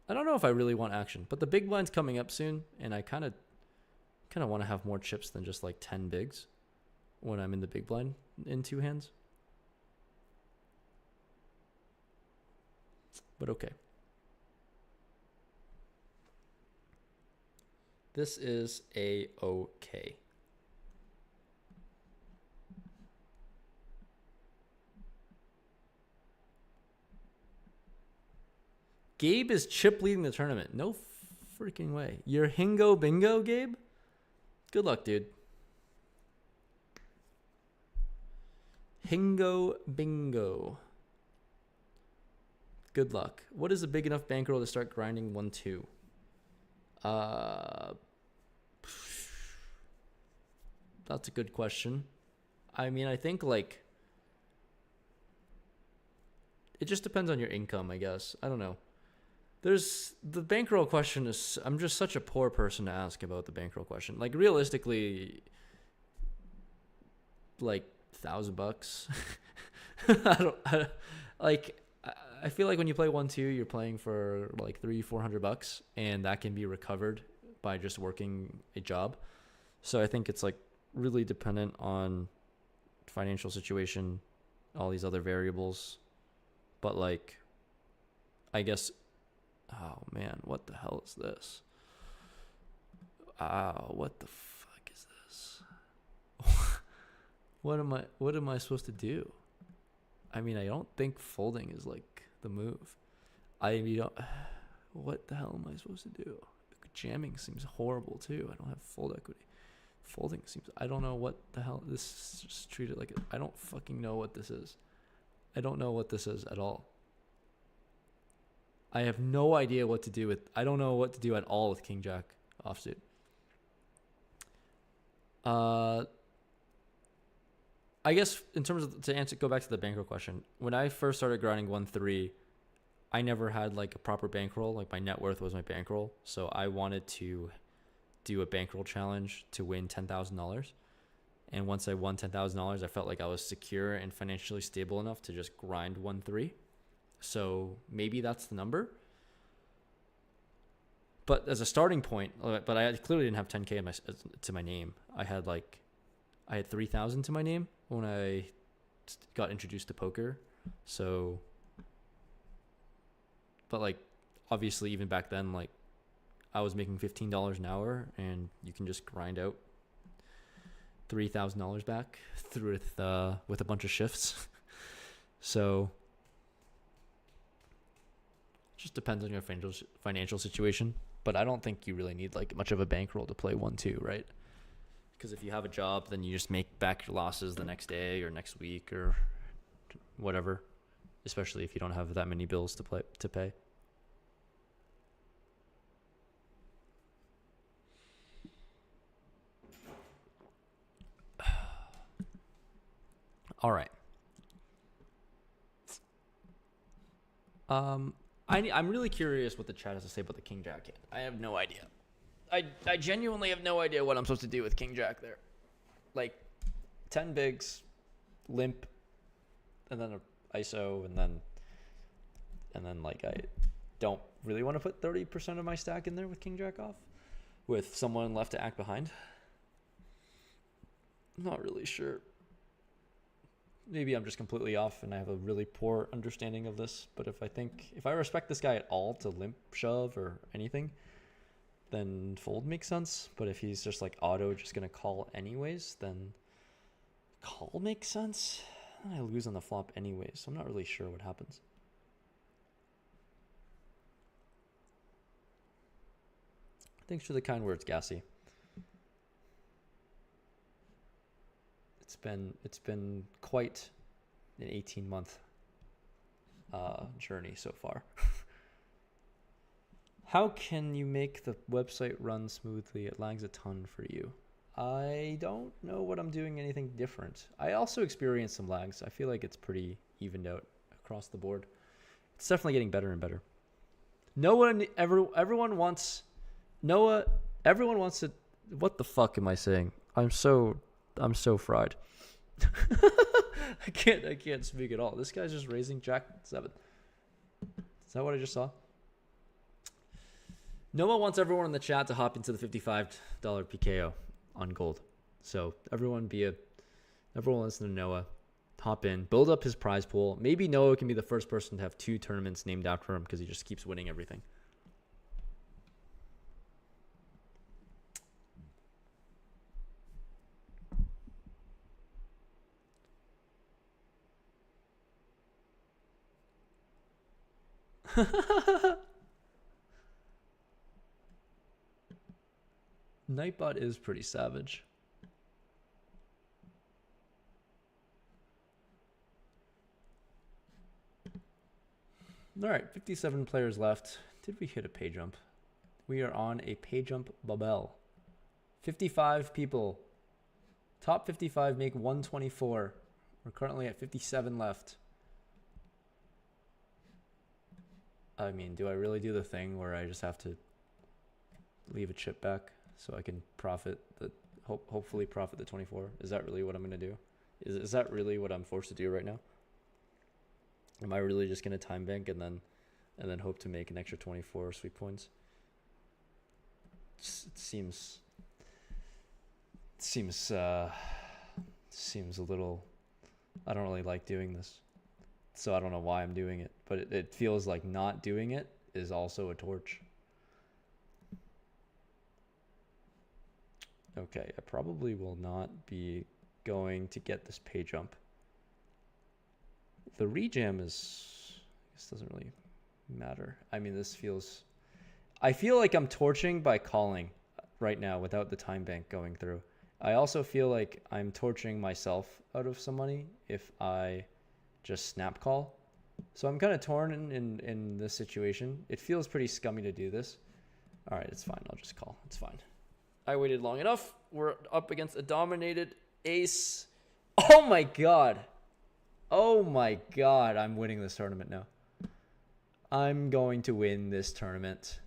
I don't know if I really want action, but the big blind's coming up soon, and I kind of want to have more chips than just like 10 bigs when I'm in the big blind in 2 hands. But okay. This is A-okay. Gabe is chip leading the tournament. No freaking way. You're Hingo Bingo, Gabe? Good luck, dude. Hingo Bingo. Good luck. What is a big enough bankroll to start grinding 1-2? That's a good question. I mean, I think like it just depends on your income, I guess. I don't know. There's the bankroll question is, I'm just such a poor person to ask about the bankroll question. Like realistically, like $1,000. I feel like when you play 1-2, you're playing for like $300-400, and that can be recovered by just working a job. So I think it's like really dependent on financial situation, all these other variables. But like, I guess, oh man, what the hell is this? What the fuck is this? What am I supposed to do? I mean, I don't think folding is like the move. What the hell am I supposed to do? Jamming seems horrible too. I don't have fold equity. Folding seems, I don't know what the hell. This is just treated like, I don't fucking know what this is. I don't know what this is at all. I have no idea what to do with, I don't know what to do at all with King Jack offsuit. I guess in terms of, go back to the bankroll question. When I first started grinding 1-3, I never had like a proper bankroll. Like my net worth was my bankroll. So I wanted to do a bankroll challenge to win $10,000. And once I won $10,000, I felt like I was secure and financially stable enough to just grind 1-3. So maybe that's the number. But as a starting point, but I clearly didn't have 10K to my name. I had 3,000 to my name when I got introduced to poker. So, but like, obviously even back then, like I was making $15 an hour, and you can just grind out $3,000 back through with a bunch of shifts. So it just depends on your financial situation. But I don't think you really need like much of a bankroll to play 1-2, right? Because if you have a job, then you just make back your losses the next day or next week or whatever. Especially if you don't have that many bills to pay. All right. I'm really curious what the chat has to say about the King Jack hand. I have no idea. I genuinely have no idea what I'm supposed to do with King Jack there. Like 10 bigs, limp, and then a ISO, and then like I don't really want to put 30% of my stack in there with King Jack off with someone left to act behind. I'm not really sure. Maybe I'm just completely off and I have a really poor understanding of this. But if I respect this guy at all to limp shove or anything, then fold makes sense. But if he's just like auto just going to call anyways, then call makes sense. I lose on the flop anyways, so I'm not really sure what happens. Thanks for the kind words, Gassy. It's been quite an 18-month journey so far. How can you make the website run smoothly? It lags a ton for you. I don't know what I'm doing anything different. I also experienced some lags. I feel like it's pretty evened out across the board. It's definitely getting better and better. Everyone wants to. What the fuck am I saying? I'm so fried. I can't speak at all. This guy's just raising Jack 7. Is that what I just saw? Noah wants everyone in the chat to hop into the $55 PKO on gold. So everyone listen to Noah. Hop in, build up his prize pool. Maybe Noah can be the first person to have 2 tournaments named after him because he just keeps winning everything. Nightbot is pretty savage. All right, 57 players left. Did we hit a pay jump? We are on a pay jump bubble. 55 people. Top 55 make 124. We're currently at 57 left. I mean, do I really do the thing where I just have to leave a chip back so I can hopefully profit the 24? Is that really what I'm going to do? Is that really what I'm forced to do right now? Am I really just going to time bank and then hope to make an extra 24 sweep points? It seems a little, I don't really like doing this. So I don't know why I'm doing it, but it feels like not doing it is also a torch. Okay, I probably will not be going to get this pay jump. The rejam doesn't really matter. I mean, I feel like I'm torching by calling right now without the time bank going through. I also feel like I'm torching myself out of some money if I just snap call. So I'm kind of torn in this situation. It feels pretty scummy to do this. All right, it's fine. I'll just call. It's fine. I waited long enough. We're up against a dominated ace. Oh my god. Oh my god. I'm winning this tournament now. I'm going to win this tournament.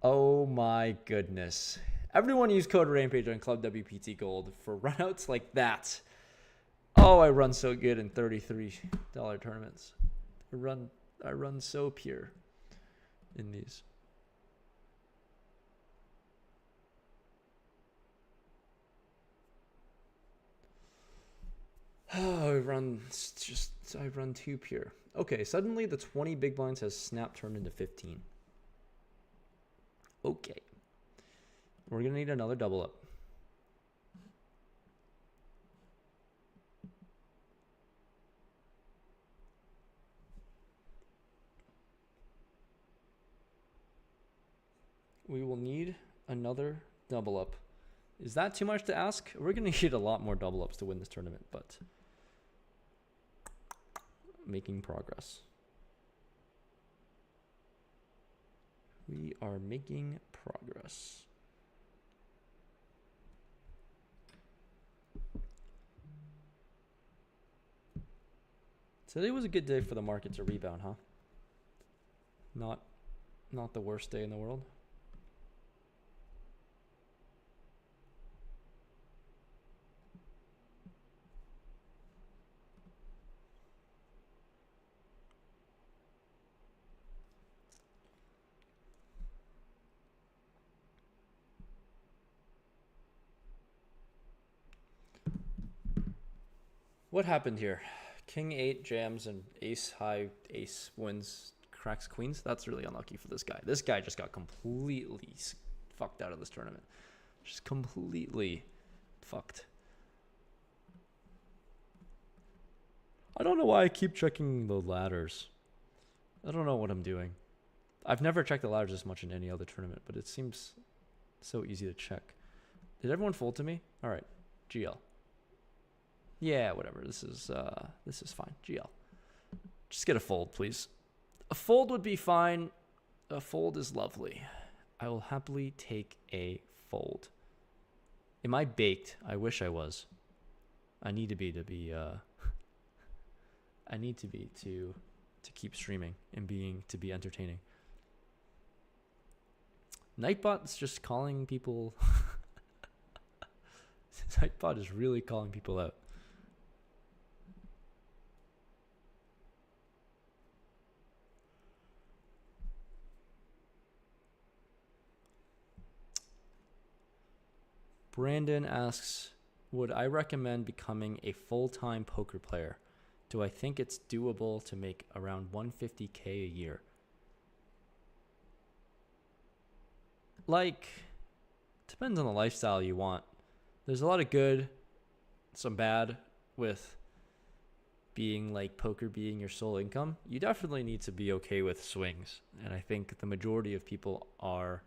Oh my goodness. Everyone use code Rampage on Club WPT Gold for runouts like that. Oh, I run so good in $33 tournaments. I run so pure in these. Oh, I run too pure. Okay, suddenly the 20 big blinds has snap turned into 15. Okay. We're going to need another double up. We will need another double up. Is that too much to ask? We're going to need a lot more double ups to win this tournament, but making progress. We are making progress. Today was a good day for the market to rebound, huh? Not the worst day in the world. What happened here? King 8 jams and ace high ace wins, cracks queens. That's really unlucky for this guy. This guy just got completely fucked out of this tournament. Just completely fucked. I don't know why I keep checking the ladders. I don't know what I'm doing. I've never checked the ladders this much in any other tournament, but it seems so easy to check. Did everyone fold to me? All right, GL. Yeah, whatever. This is fine. GL. Just get a fold, please. A fold would be fine. A fold is lovely. I will happily take a fold. Am I baked? I wish I was. I need to be I need to be to keep streaming and to be entertaining. Nightbot's just calling people. Nightbot is really calling people out. Brandon asks, would I recommend becoming a full-time poker player? Do I think it's doable to make around $150K a year? Like, depends on the lifestyle you want. There's a lot of good, some bad with being like poker being your sole income. You definitely need to be okay with swings. And I think the majority of people are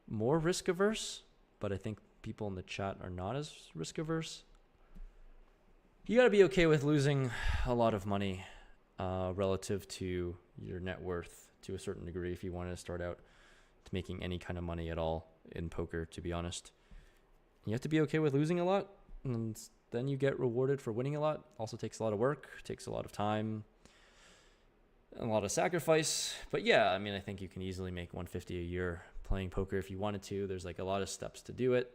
more risk averse, but I think people in the chat are not as risk averse. You got to be okay with losing a lot of money relative to your net worth to a certain degree if you want to start out to making any kind of money at all in poker, to be honest. You have to be okay with losing a lot, and then you get rewarded for winning a lot. Also takes a lot of work, takes a lot of time, and a lot of sacrifice. But yeah, I mean, I think you can easily make $150 a year playing poker if you wanted to. There's like a lot of steps to do it.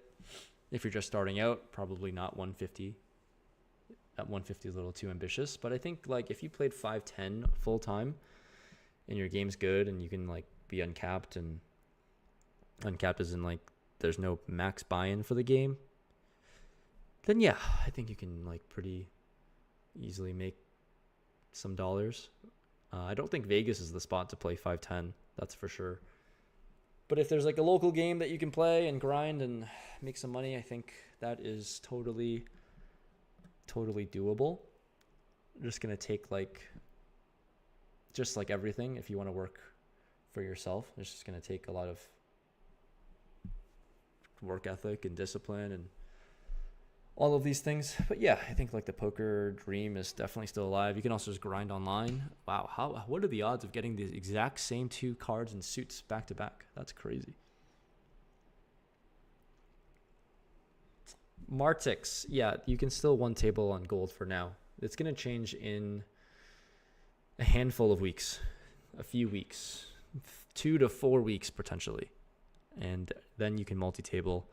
If you're just starting out, probably not 150. At 150 is a little too ambitious, but I think like if you played 5-10 full time and your game's good and you can like be uncapped, and uncapped is in like there's no max buy-in for the game, then yeah, I think you can like pretty easily make some dollars. I don't think Vegas is the spot to play 5-10, that's for sure. But if there's like a local game that you can play and grind and make some money, I think that is totally doable. Just going to take just like everything, if you want to work for yourself, it's just going to take a lot of work ethic and discipline and all of these things. But yeah, I think like the poker dream is definitely still alive. You can also just grind online. Wow, what are the odds of getting the exact same two cards and suits back to back? That's crazy. Martix, yeah, you can still one table on gold for now. It's going to change in a handful of weeks, a few weeks, 2 to 4 weeks potentially. And then you can multi-table.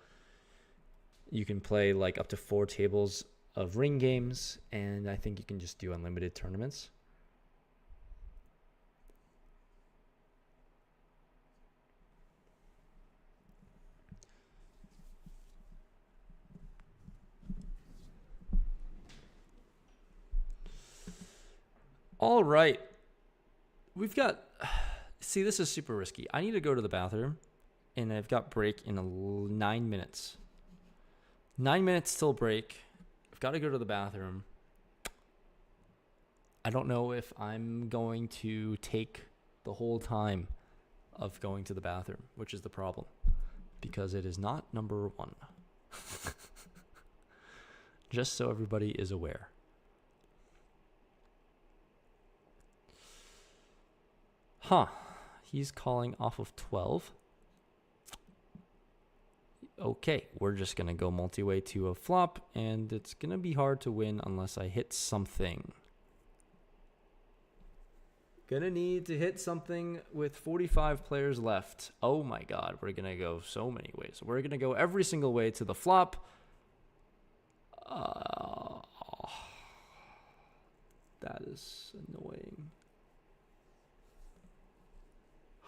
You can play like up to 4 tables of ring games, and I think you can just do unlimited tournaments. All right. We've got... See, this is super risky. I need to go to the bathroom, and I've got break in 9 minutes. 9 minutes till break. I've got to go to the bathroom. I don't know if I'm going to take the whole time of going to the bathroom, which is the problem, because it is not number one. Just so everybody is aware. Huh. He's calling off of 12. Okay, we're just going to go multi-way to a flop, and it's going to be hard to win unless I hit something. Gonna need to hit something with 45 players left. Oh my god, we're gonna go so many ways. We're gonna go every single way to the flop. That is annoying.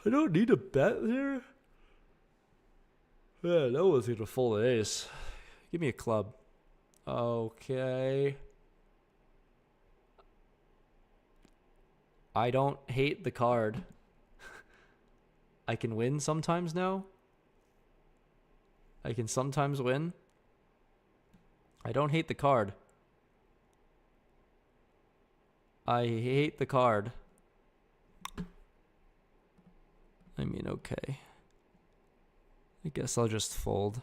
I don't need a bet here. Yeah, no one's gonna fold an ace. Give me a club. Okay. I don't hate the card. I can win sometimes now. I can sometimes win. I don't hate the card. I hate the card. I mean, okay. I guess I'll just fold.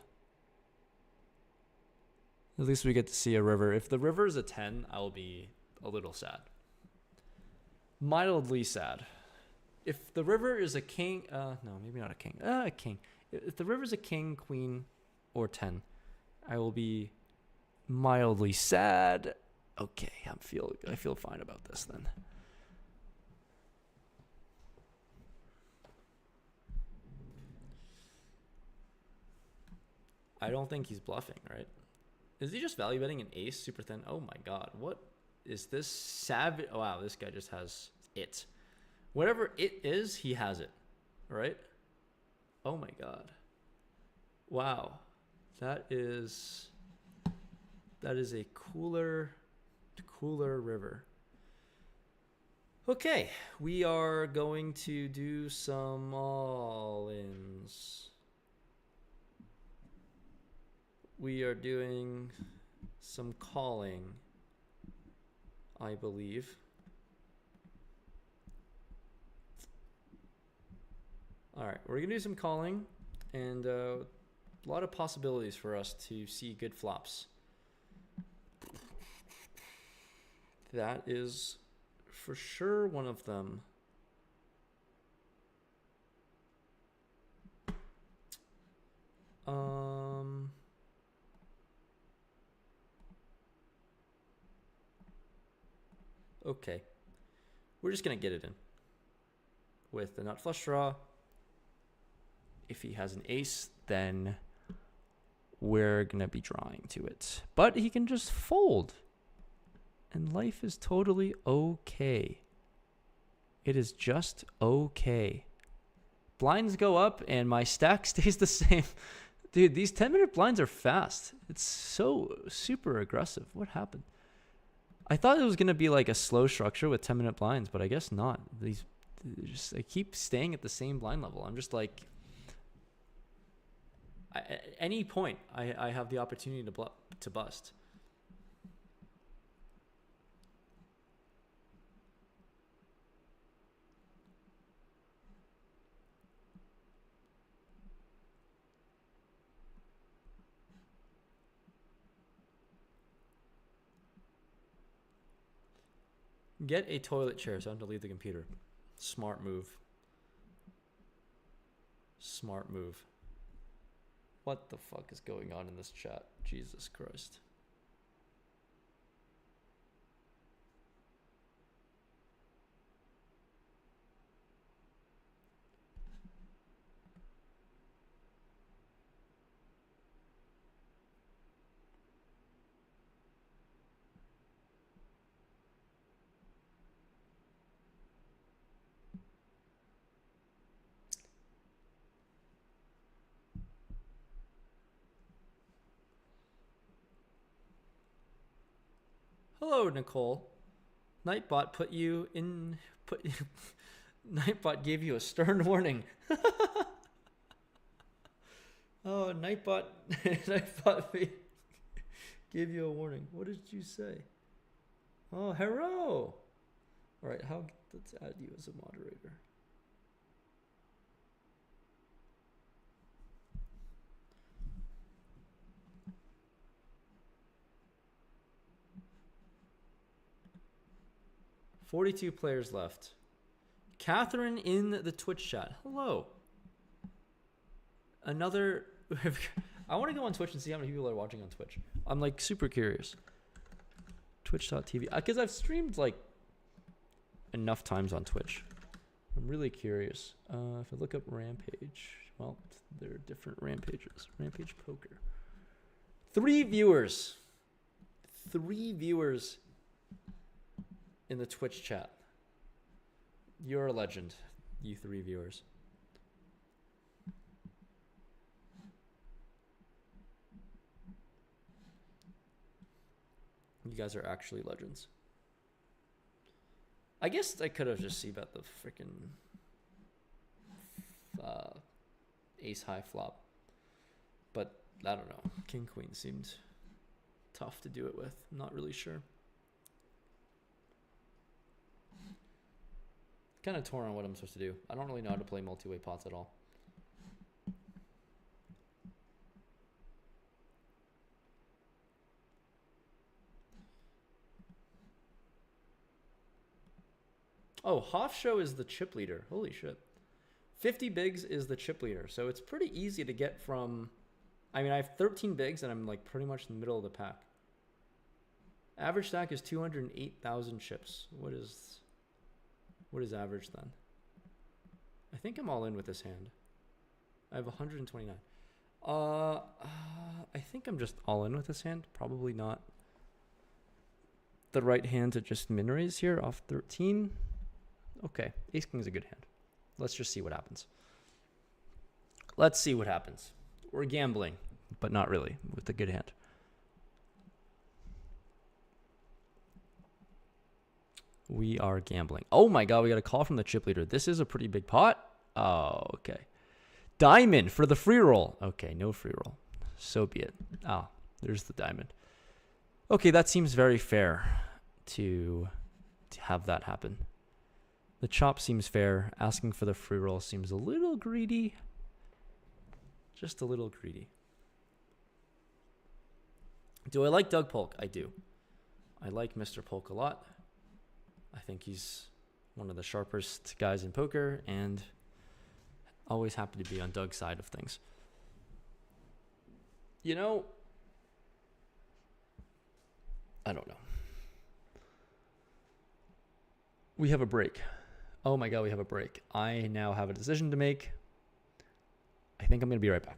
At least we get to see a river. If the river is a 10, I'll be a little sad. Mildly sad. If the river is a king, no, maybe not a king. A king. If the river is a king, queen, or 10, I will be mildly sad. Okay, I feel fine about this then. I don't think he's bluffing, right? Is he just value betting an ace super thin? Oh my god, what is this savage? Oh, wow, this guy just has it. Whatever it is, he has it, right? Oh my god. Wow. That is a cooler river. Okay, we are going to do some all-ins. We are doing some calling, I believe. All right, we're going to do some calling, and a lot of possibilities for us to see good flops. That is for sure one of them. Okay. We're just going to get it in with the nut flush draw. If he has an ace, then we're going to be drawing to it. But he can just fold. And life is totally okay. It is just okay. Blinds go up and my stack stays the same. Dude, these 10-minute blinds are fast. It's so super aggressive. What happened? I thought it was going to be like a slow structure with 10-minute blinds, but I guess not. I keep staying at the same blind level. I'm just like, at any point, I have the opportunity to bust. Get a toilet chair so I don't have to leave the computer. Smart move. Smart move. What the fuck is going on in this chat? Jesus Christ. Hello, Nicole. Nightbot put you in. Nightbot gave you a stern warning. Oh, Nightbot. Nightbot gave you a warning. What did you say? Oh, hello. All right, let's add you as a moderator. $42 players left. Catherine in the Twitch chat. Hello. Another. I want to go on Twitch and see how many people are watching on Twitch. I'm like super curious. Twitch.tv. Because I've streamed like enough times on Twitch. I'm really curious. If I look up Rampage, well, there are different Rampages. Rampage Poker. 3 viewers. 3 viewers in the Twitch chat. You're a legend, you 3 viewers. You guys are actually legends. I guess I could have just seen about the freaking ace high flop. But I don't know. King queen seemed tough to do it with. I'm not really sure. Kind of torn on what I'm supposed to do. I don't really know how to play multi-way pots at all. Oh, Hoff Show is the chip leader. Holy shit. 50 bigs is the chip leader. So it's pretty easy to get from... I mean, I have 13 bigs and I'm like pretty much in the middle of the pack. Average stack is 208,000 chips. What is average then? I think I'm all in with this hand. I have 129. I think I'm just all in with this hand. Probably not the right hand to just min raise here off 13. Okay, ace king is a good hand. Let's just see what happens. Let's see what happens. We're gambling, but not really with the good hand. We are gambling. Oh my god, we got a call from the chip leader. This is a pretty big pot. Oh, okay. Diamond for the free roll. Okay, no free roll. So be it. Ah, there's the diamond. Okay, that seems very fair to have that happen. The chop seems fair. Asking for the free roll seems a little greedy. Just a little greedy. Do I like Doug Polk? I do. I like Mr. Polk a lot. I think he's one of the sharpest guys in poker and always happy to be on Doug's side of things. You know, I don't know. We have a break. Oh my god, we have a break. I now have a decision to make. I think I'm going to be right back.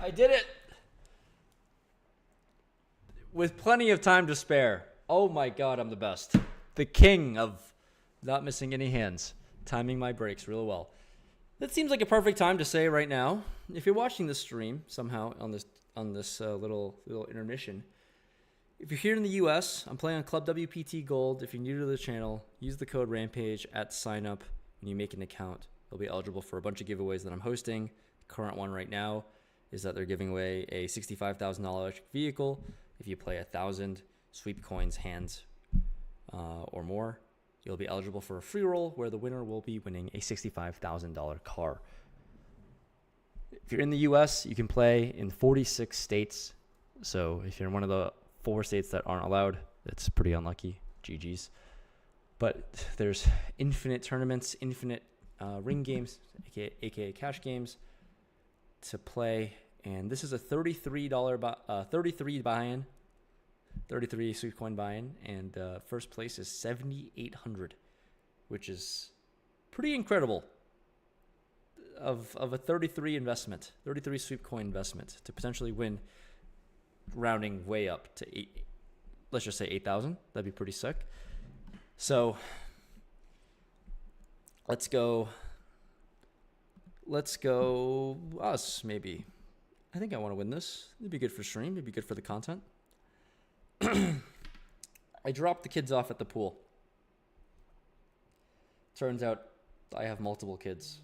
I did it! With plenty of time to spare. Oh my god, I'm the best. The king of not missing any hands. Timing my breaks real well. That seems like a perfect time to say right now, if you're watching this stream somehow on this little intermission, if you're here in the US, I'm playing on Club WPT Gold. If you're new to the channel, use the code Rampage at sign up when you make an account. You'll be eligible for a bunch of giveaways that I'm hosting. The current one right now is that they're giving away a $65,000 electric vehicle if you play 1,000 sweep coins hands or more. You'll be eligible for a free roll where the winner will be winning a $65,000 car. If you're in the US, you can play in 46 states. So if you're in one of the 4 states that aren't allowed, that's pretty unlucky. GG's. But there's infinite tournaments, infinite ring games, aka cash games to play. And this is a $33 buy-in. 33 sweep coin buy-in, and first place is 7,800, which is pretty incredible. Of a 33 sweep coin investment to potentially win, rounding way up to 8. Let's just say 8,000. That'd be pretty sick. So let's go us maybe. I think I want to win this. It'd be good for stream. It'd be good for the content. I dropped the kids off at the pool. Turns out I have multiple kids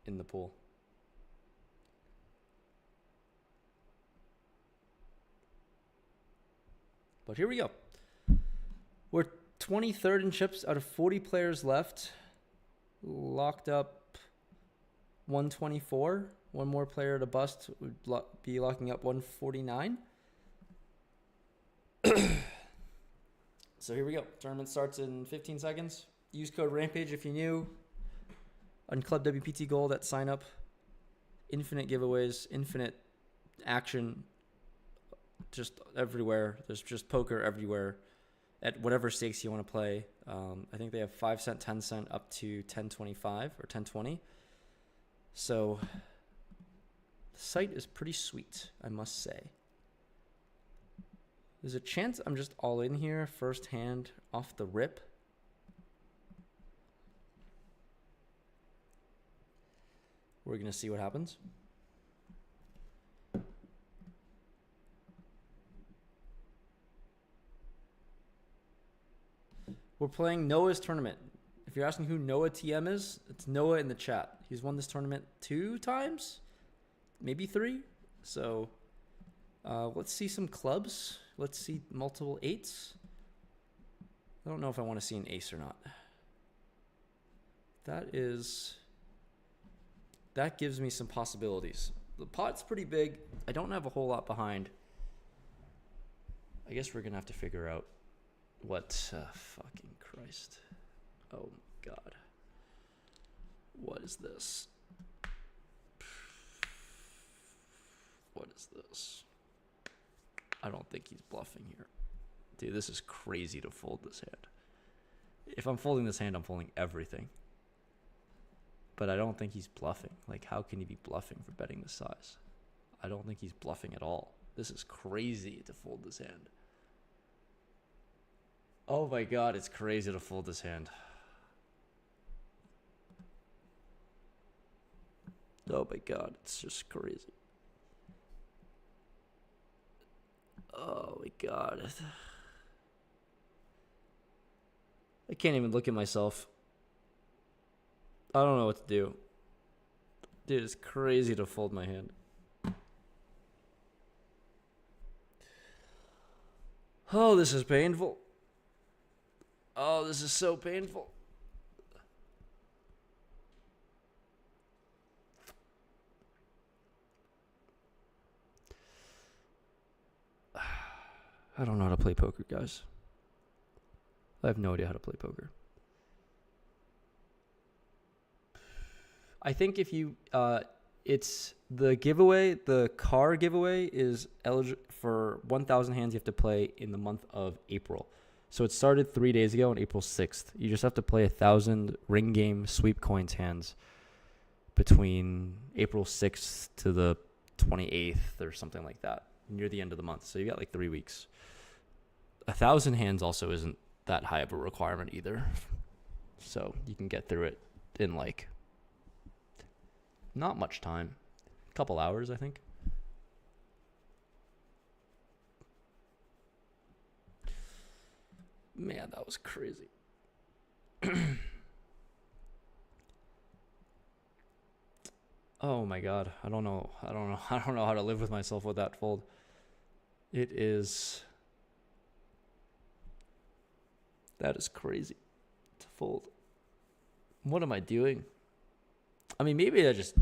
in the pool. But here we go. We're 23rd in chips out of 40 players left. Locked up 124. One more player to bust would be locking up 149. So here we go. Tournament starts in 15 seconds. Use code Rampage if you're new. On Club WPT Gold at sign up. Infinite giveaways, infinite action just everywhere. There's just poker everywhere at whatever stakes you want to play. I think they have 5 cent, 10 cent up to 1025 or 1020. So the site is pretty sweet, I must say. There's a chance I'm just all in here, first hand off the rip. We're going to see what happens. We're playing Noah's tournament. If you're asking who Noah TM is, it's Noah in the chat. He's won this tournament 2 times, maybe 3. So let's see some clubs. Let's see multiple 8s. I don't know if I want to see an ace or not. That gives me some possibilities. The pot's pretty big. I don't have a whole lot behind. I guess we're going to have to figure out what, fucking Christ. Oh my God. What is this? What is this? I don't think he's bluffing here. Dude, this is crazy to fold this hand. If I'm folding this hand, I'm folding everything. But I don't think he's bluffing. Like, how can he be bluffing for betting this size? I don't think he's bluffing at all. This is crazy to fold this hand. Oh my God, it's crazy to fold this hand. Oh my God, it's just crazy. Oh my God. I can't even look at myself. I don't know what to do. Dude, it's crazy to fold my hand. Oh, this is painful. Oh, this is so painful. I don't know how to play poker, guys. I have no idea how to play poker. I think if you, it's the giveaway, the car giveaway is eligible for 1,000 hands you have to play in the month of April. So it started 3 days ago on April 6th. You just have to play 1,000 ring game sweep coins hands between April 6th to the 28th or something like that, near the end of the month. So you got like 3 weeks. 1,000 hands also isn't that high of a requirement either. So you can get through it in like not much time. A couple hours, I think. Man, that was crazy. Oh my god, I don't know how to live with myself with that fold. That is crazy to fold. What am I doing? I mean, maybe I just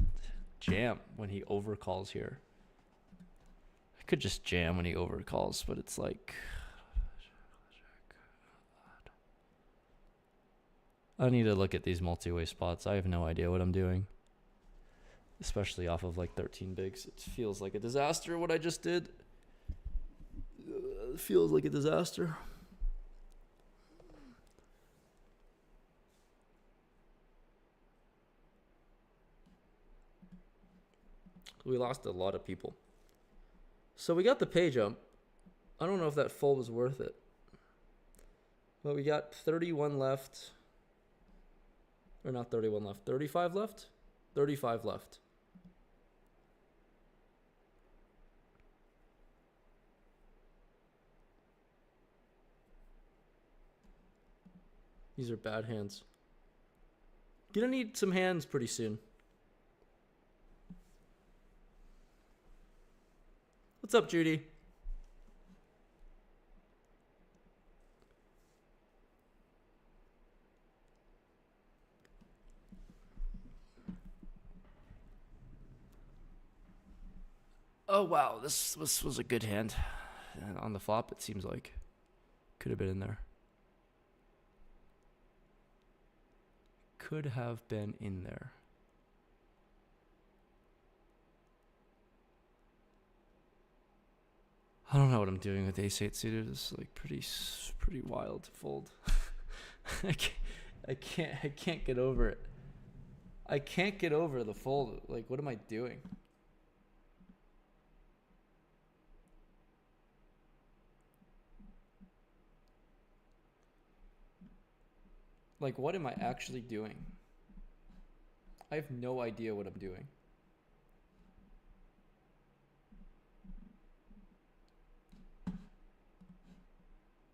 jam when he overcalls here. I could just jam when he overcalls, but it's like, I need to look at these multi-way spots. I have no idea what I'm doing. Especially off of like 13 bigs. It feels like a disaster what I just did. It feels like a disaster. We lost a lot of people. So we got the pay jump. I don't know if that fold was worth it. But we got 31 left. Or not 31 left. 35 left? 35 left. These are bad hands. Gonna need some hands pretty soon. What's up, Judy? Oh, wow. This was a good hand. And on the flop, it seems like. Could have been in there. Could have been in there. I don't know what I'm doing with ace-8 suited. It's like pretty wild to fold. I can't get over it. I can't get over the fold. Like, what am I doing? Like, what am I actually doing? I have no idea what I'm doing.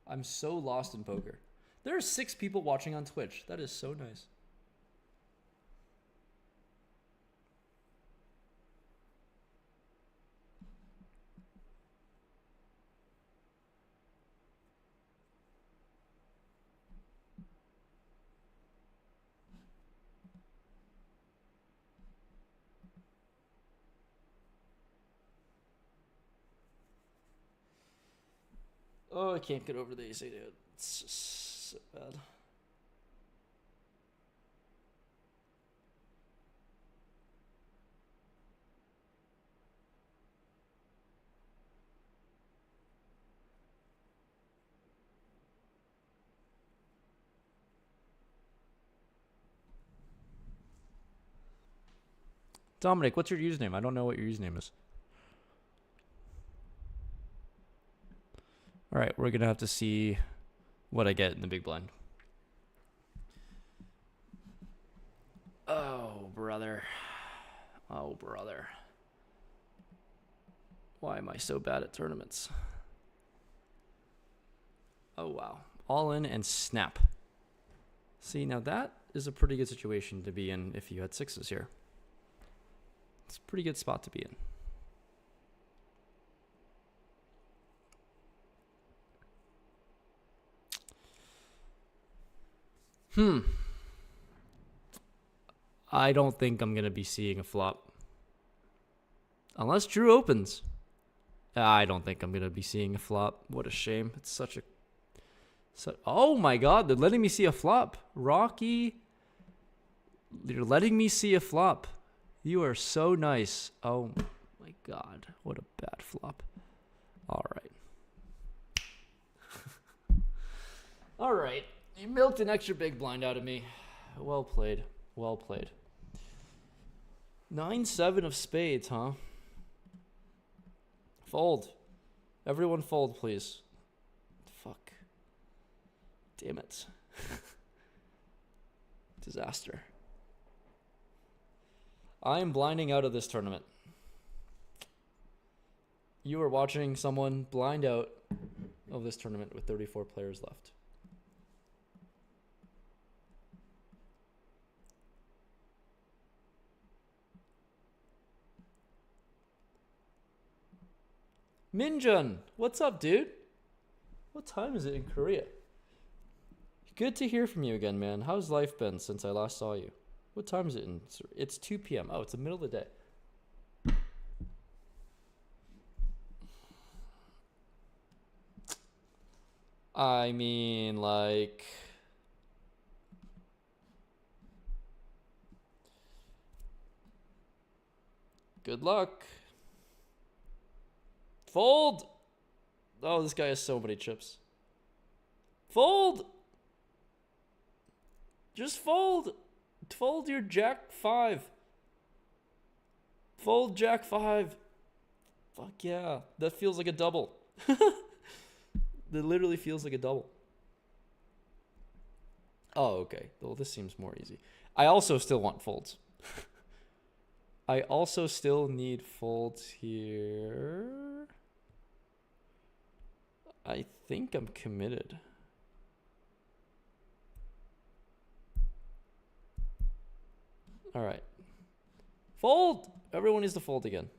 I'm so lost in poker. There are 6 people watching on Twitch. That is so nice. Oh, I can't get over the ace-8. It's just so bad. Dominic, what's your username? I don't know what your username is. All right, we're going to have to see what I get in the big blind. Oh, brother. Oh, brother. Why am I so bad at tournaments? Oh, wow. All in and snap. See, now that is a pretty good situation to be in if you had 6s here. It's a pretty good spot to be in. I don't think I'm going to be seeing a flop. Unless Drew opens. I don't think I'm going to be seeing a flop. What a shame. It's such a... oh my god, they're letting me see a flop. Rocky, you're letting me see a flop. You are so nice. Oh my god, what a bad flop. All right. All right. You milked an extra big blind out of me. Well played. Well played. 9-7 of spades, huh? Fold. Everyone fold, please. Fuck. Damn it. Disaster. I am blinding out of this tournament. You are watching someone blind out of this tournament with 34 players left. Minjun, what's up, dude? What time is it in Korea? Good to hear from you again, man. How's life been since I last saw you? What time is it in? It's 2 p.m. Oh, it's the middle of the day. I mean, like... Good luck. Fold! Oh, this guy has so many chips. Fold! Just fold! Fold your Jack 5. Fold Jack 5. Fuck yeah. That feels like a double. That literally feels like a double. Oh, okay. Well, this seems more easy. I also still want folds. I also still need folds here. I think I'm committed. All right. Fold! Everyone needs to fold again.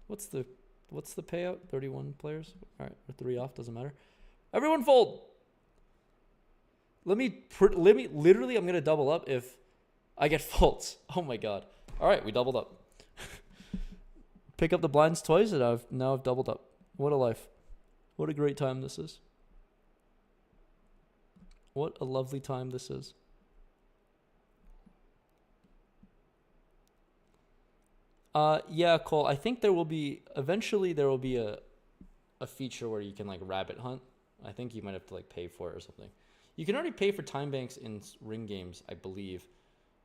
What's the payout? 31 players? All right, or 3 off, doesn't matter. Everyone fold! Let me literally, I'm going to double up if I get folds. Oh my god. All right, we doubled up. Pick up the blinds twice and now I've doubled up. What a life. What a great time this is. What a lovely time this is. Yeah, Cole, I think eventually there will be a feature where you can like rabbit hunt. I think you might have to like pay for it or something. You can already pay for time banks in ring games, I believe.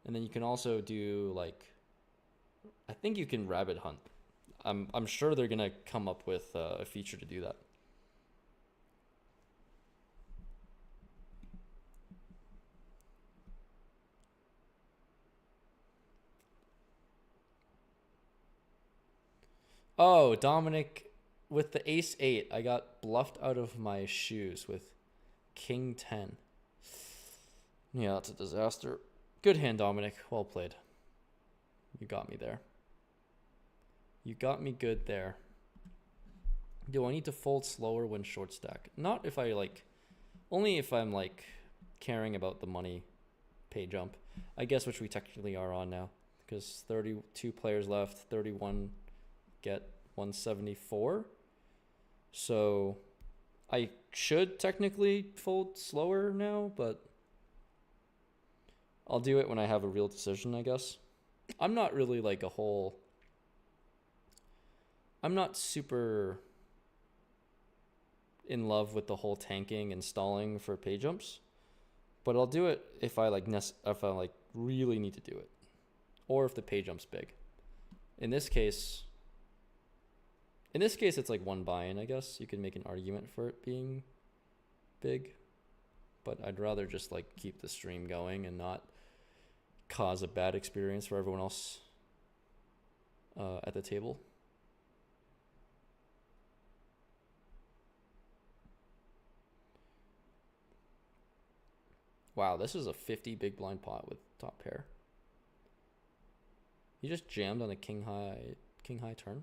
And then you can also do like, I think you can rabbit hunt. I'm sure they're going to come up with a feature to do that. Oh, Dominic, with the ace 8, I got bluffed out of my shoes with king 10. Yeah, that's a disaster. Good hand, Dominic. Well played. You got me there. You got me good there. Do I need to fold slower when short stack? Not if I like, only if I'm like caring about the money pay jump, I guess, which we technically are on now, because 32 players left, 31 get 174. So I should technically fold slower now, but I'll do it when I have a real decision, I guess. I'm not really like I'm not super in love with the whole tanking and stalling for pay jumps, but I'll do it if I really need to do it, or if the pay jump's big. In this case, it's like one buy-in, I guess. You can make an argument for it being big, but I'd rather just like keep the stream going and not cause a bad experience for everyone else at the table. Wow, this is a 50 big blind pot with top pair. You just jammed on a king high turn.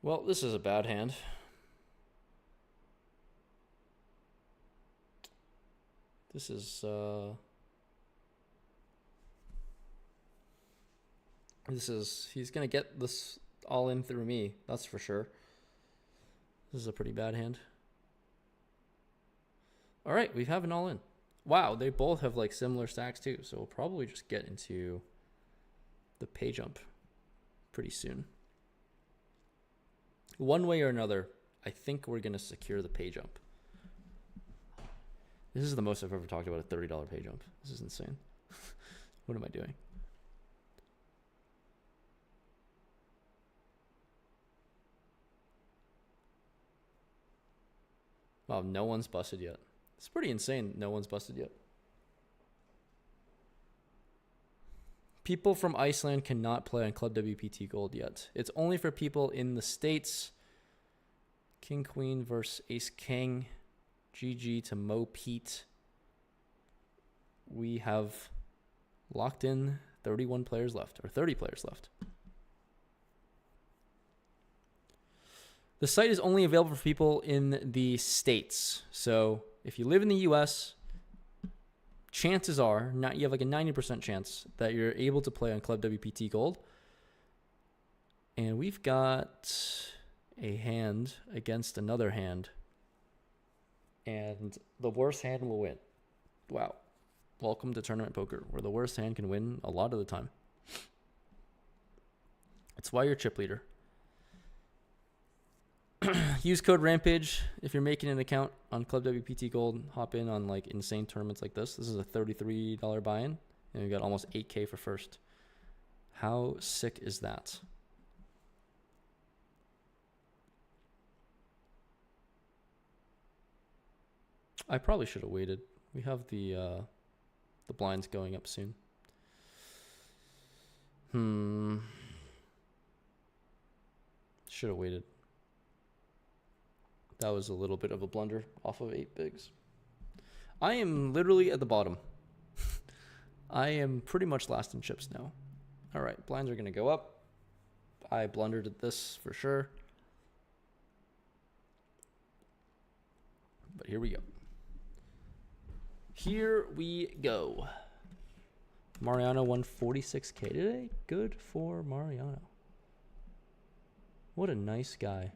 Well, this is a bad hand. He's gonna get this all in through me, that's for sure. This is a pretty bad hand. All right, we have an all in. Wow, they both have like similar stacks too. So we'll probably just get into the pay jump pretty soon. One way or another, I think we're going to secure the pay jump. This is the most I've ever talked about a $30 pay jump. This is insane. What am I doing? Wow, no one's busted yet. It's pretty insane. No one's busted yet. People from Iceland cannot play on Club WPT Gold yet. It's only for people in the States. King Queen versus Ace King. GG to Mo Pete. We have locked in 31 players left, or 30 players left. The site is only available for people in the States. So if you live in the US, chances are, you have like a 90% chance that you're able to play on Club WPT Gold. And we've got a hand against another hand. And the worst hand will win. Wow. Welcome to tournament poker, where the worst hand can win a lot of the time. It's why you're chip leader. Use code Rampage if you're making an account on Club WPT Gold. Hop in on like insane tournaments like this. This is a $33 buy-in, and we got almost 8K for first. How sick is that? I probably should have waited. We have the blinds going up soon. Should have waited. That was a little bit of a blunder off of 8 bigs. I am literally at the bottom. I am pretty much last in chips now. All right, blinds are going to go up. I blundered at this for sure. But here we go. Here we go. Mariano won 46K today. Good for Mariano. What a nice guy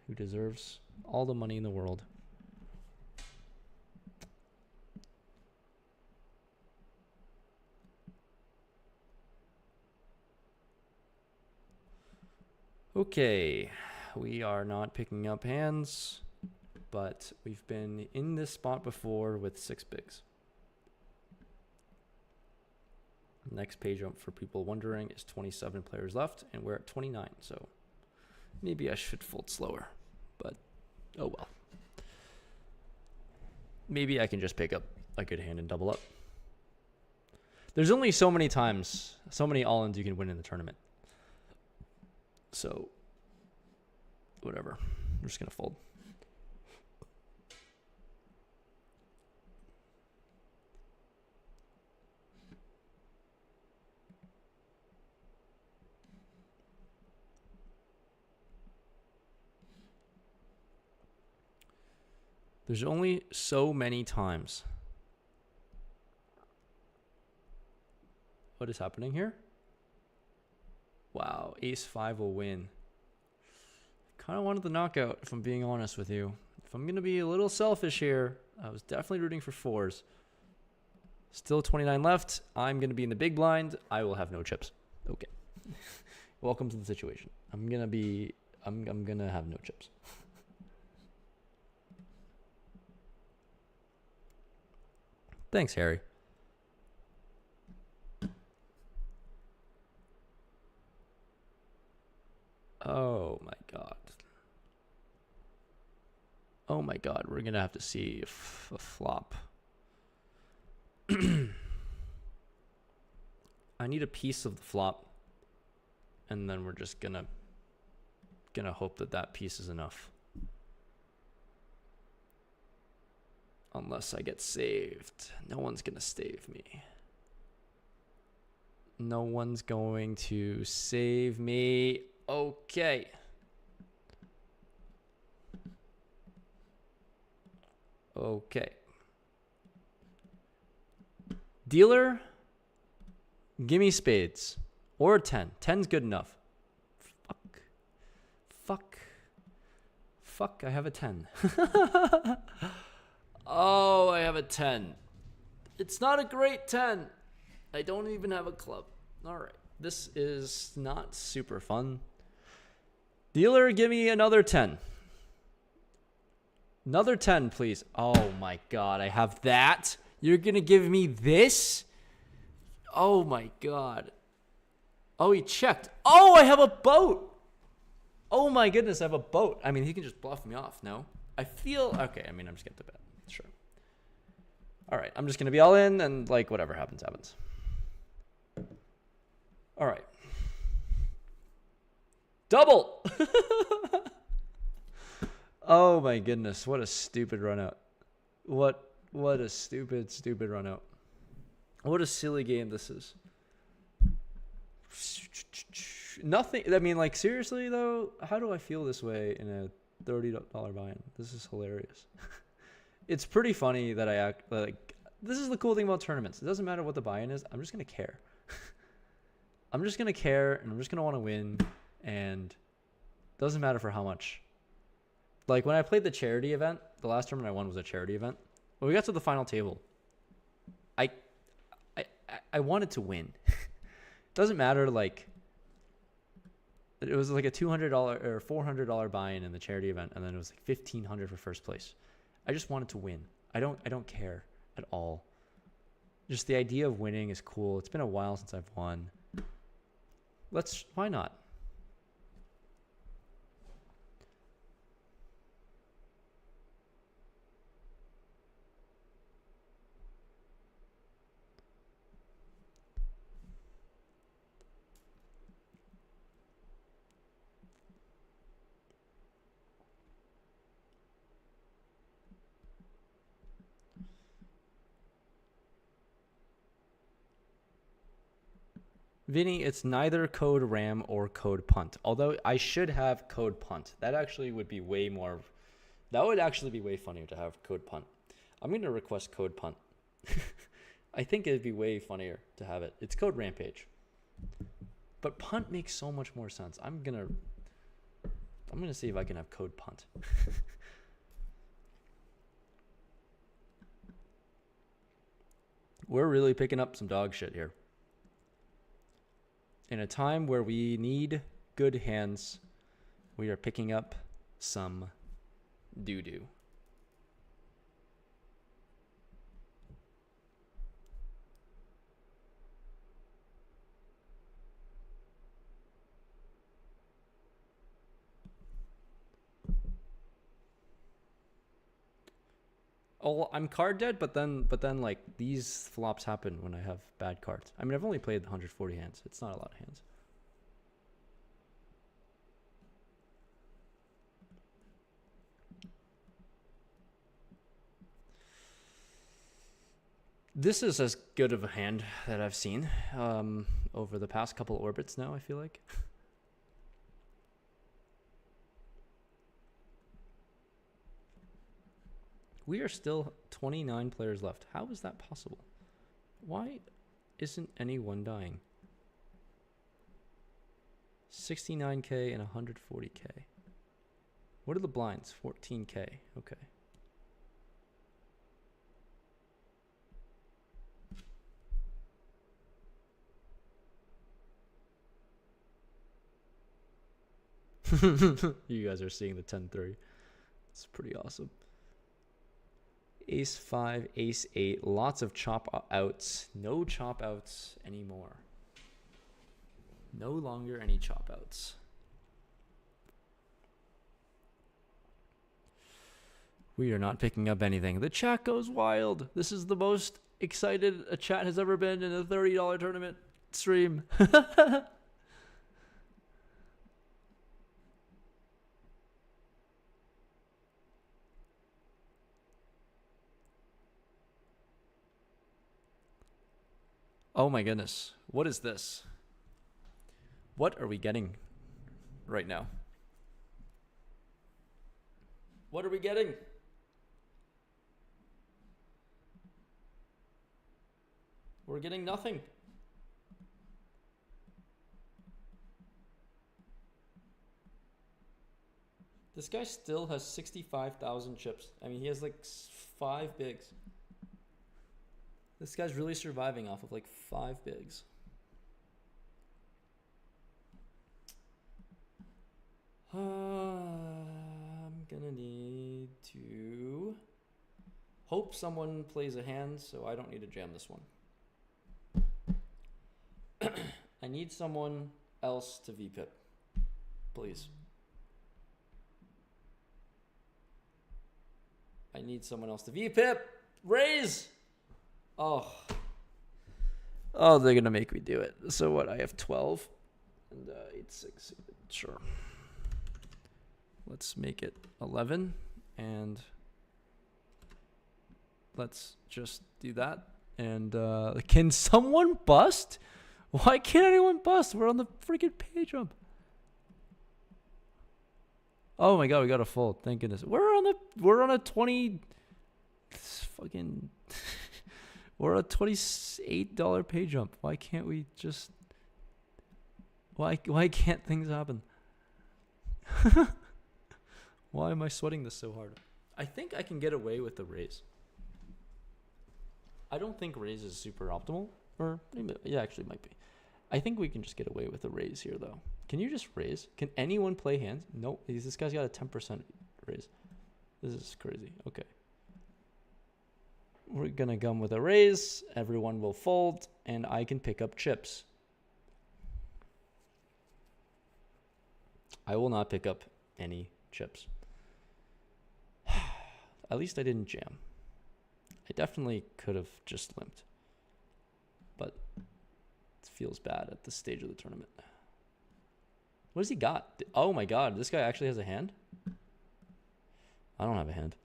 who deserves all the money in the world. Okay, we are not picking up hands, but we've been in this spot before with 6 bigs. Next page jump, for people wondering, is 27 players left, and we're at 29, so maybe I should fold slower, but oh well. Maybe I can just pick up a good hand and double up. There's only so many times, so many all-ins you can win in the tournament. So, whatever. I'm just going to fold. There's only so many times. What is happening here? Wow, ace-5 will win. Kind of wanted the knockout, if I'm being honest with you. If I'm going to be a little selfish here, I was definitely rooting for 4s. Still 29 left. I'm going to be in the big blind. I will have no chips. Okay. Welcome to the situation. I'm going to have no chips. Thanks, Harry. Oh my god. Oh my god, we're gonna have to see a flop. I need a piece of the flop, and then we're just gonna hope that that piece is enough. Unless I get saved. No one's gonna save me. No one's going to save me. Okay. Okay. Dealer, give me spades. Or a 10. 10's good enough. Fuck. Fuck. Fuck, I have a 10. Oh, I have a 10. It's not a great 10. I don't even have a club. All right. This is not super fun. Dealer, give me another 10. Another 10, please. Oh my god, I have that. You're going to give me this? Oh my god. Oh, he checked. Oh, I have a boat. Oh my goodness, I have a boat. I mean, he can just bluff me off, no? I feel... Okay, I mean, I'm just getting to bet. Sure. All right, I'm just going to be all in and, like, whatever happens, happens. All right. Double! Oh my goodness, what a stupid run out. What a stupid run out. What a silly game this is. Nothing, I mean, like, seriously though, how do I feel this way in a $30 buy-in? This is hilarious. It's pretty funny that I act like, this is the cool thing about tournaments. It doesn't matter what the buy-in is, I'm just going to care. I'm just going to care, and I'm just going to want to win, and it doesn't matter for how much. Like, when I played the charity event, the last tournament I won was a charity event. When we got to the final table, I wanted to win. Doesn't matter, like, it was like a $200 or $400 buy-in in the charity event, and then it was like $1,500 for first place. I just wanted to win. I don't care at all. Just the idea of winning is cool. It's been a while since I've won. Why not? Vinny, it's neither code RAM or code punt. Although I should have code punt. That actually would be way more... That would actually be way funnier to have code punt. I'm going to request code punt. I think it'd be way funnier to have it. It's code Rampage. But punt makes so much more sense. I'm going to see if I can have code punt. We're really picking up some dog shit here. In a time where we need good hands, we are picking up some doo-doo. Oh, I'm card dead, but then like these flops happen when I have bad cards. I mean, I've only played 140 hands. It's not a lot of hands. This is as good of a hand that I've seen over the past couple orbits now, I feel like. We are still 29 players left. How is that possible? Why isn't anyone dying? 69K and 140K. What are the blinds? 14K. Okay. You guys are seeing the 10-3. It's pretty awesome. Ace 5, Ace 8, lots of chop outs. No chop outs anymore. No longer any chop outs. We are not picking up anything. The chat goes wild. This is the most excited a chat has ever been in a $30 tournament stream. Oh my goodness. What is this? What are we getting right now? What are we getting? We're getting nothing. This guy still has 65,000 chips. I mean, he has like 5 bigs. This guy's really surviving off of like 5 bigs. I'm gonna need to hope someone plays a hand so I don't need to jam this one. I need someone else to VPip, please. I need someone else to VPip. Raise! Oh, they're gonna make me do it. So what? I have 12 and 8, 6. Sure. Let's make it 11 and let's just do that. And can someone bust? Why can't anyone bust? We're on the freaking pay jump. Oh my god, we got a fold. Thank goodness. We're on a 20 fucking we're a $28 pay jump. Why can't we just why can't things happen? Why am I sweating this so hard? I think I can get away with the raise. I don't think raise is super optimal, or it actually might be. I think we can just get away with a raise here, though. Can you just raise? Can anyone play hands? Nope. This guy's got a 10% raise. This is crazy. Okay. We're going to gum with a raise. Everyone will fold, and I can pick up chips. I will not pick up any chips. At least I didn't jam. I definitely could have just limped. But it feels bad at this stage of the tournament. What has he got? Oh my god, this guy actually has a hand? I don't have a hand.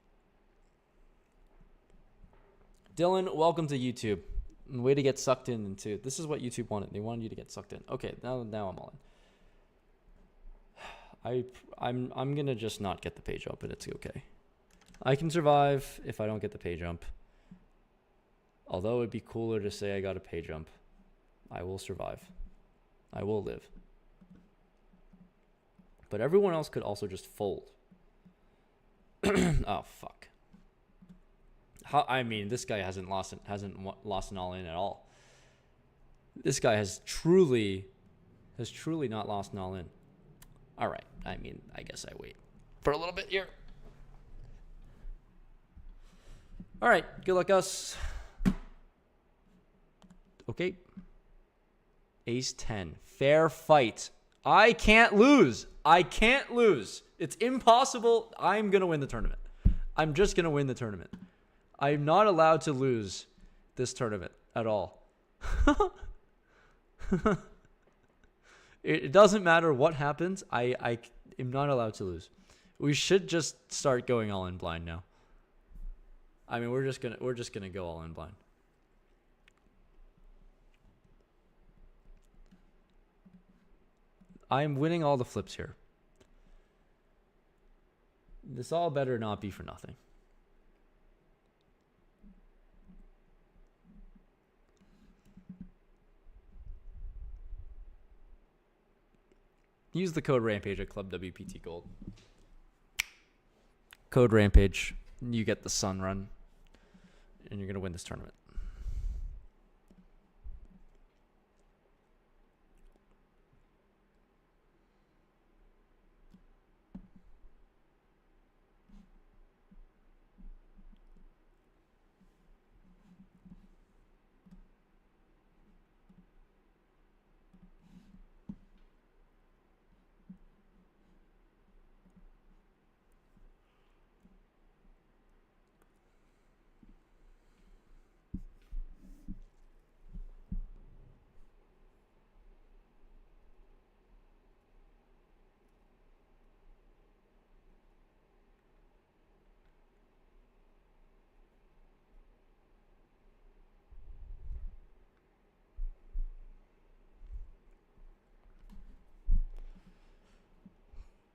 Dylan, welcome to YouTube. Way to get sucked into. This is what YouTube wanted. They wanted you to get sucked in. Okay, now I'm all in. I'm gonna just not get the pay jump, and it's okay. I can survive if I don't get the pay jump. Although it'd be cooler to say I got a pay jump. I will survive. I will live. But everyone else could also just fold. Oh fuck. I mean, this guy hasn't lost an all in at all. This guy has truly not lost an all in. All right. I mean, I guess I wait for a little bit here. All right. Good luck, us. Okay. Ace 10. Fair fight. I can't lose. I can't lose. It's impossible. I'm going to win the tournament. I'm just going to win the tournament. I'm not allowed to lose this tournament at all. It doesn't matter what happens. I am not allowed to lose. We should just start going all in blind now. I mean, we're just gonna go all in blind. I'm winning all the flips here. This all better not be for nothing. Use the code Rampage at Club WPT Gold. Code Rampage. You get the sun run. And you're going to win this tournament.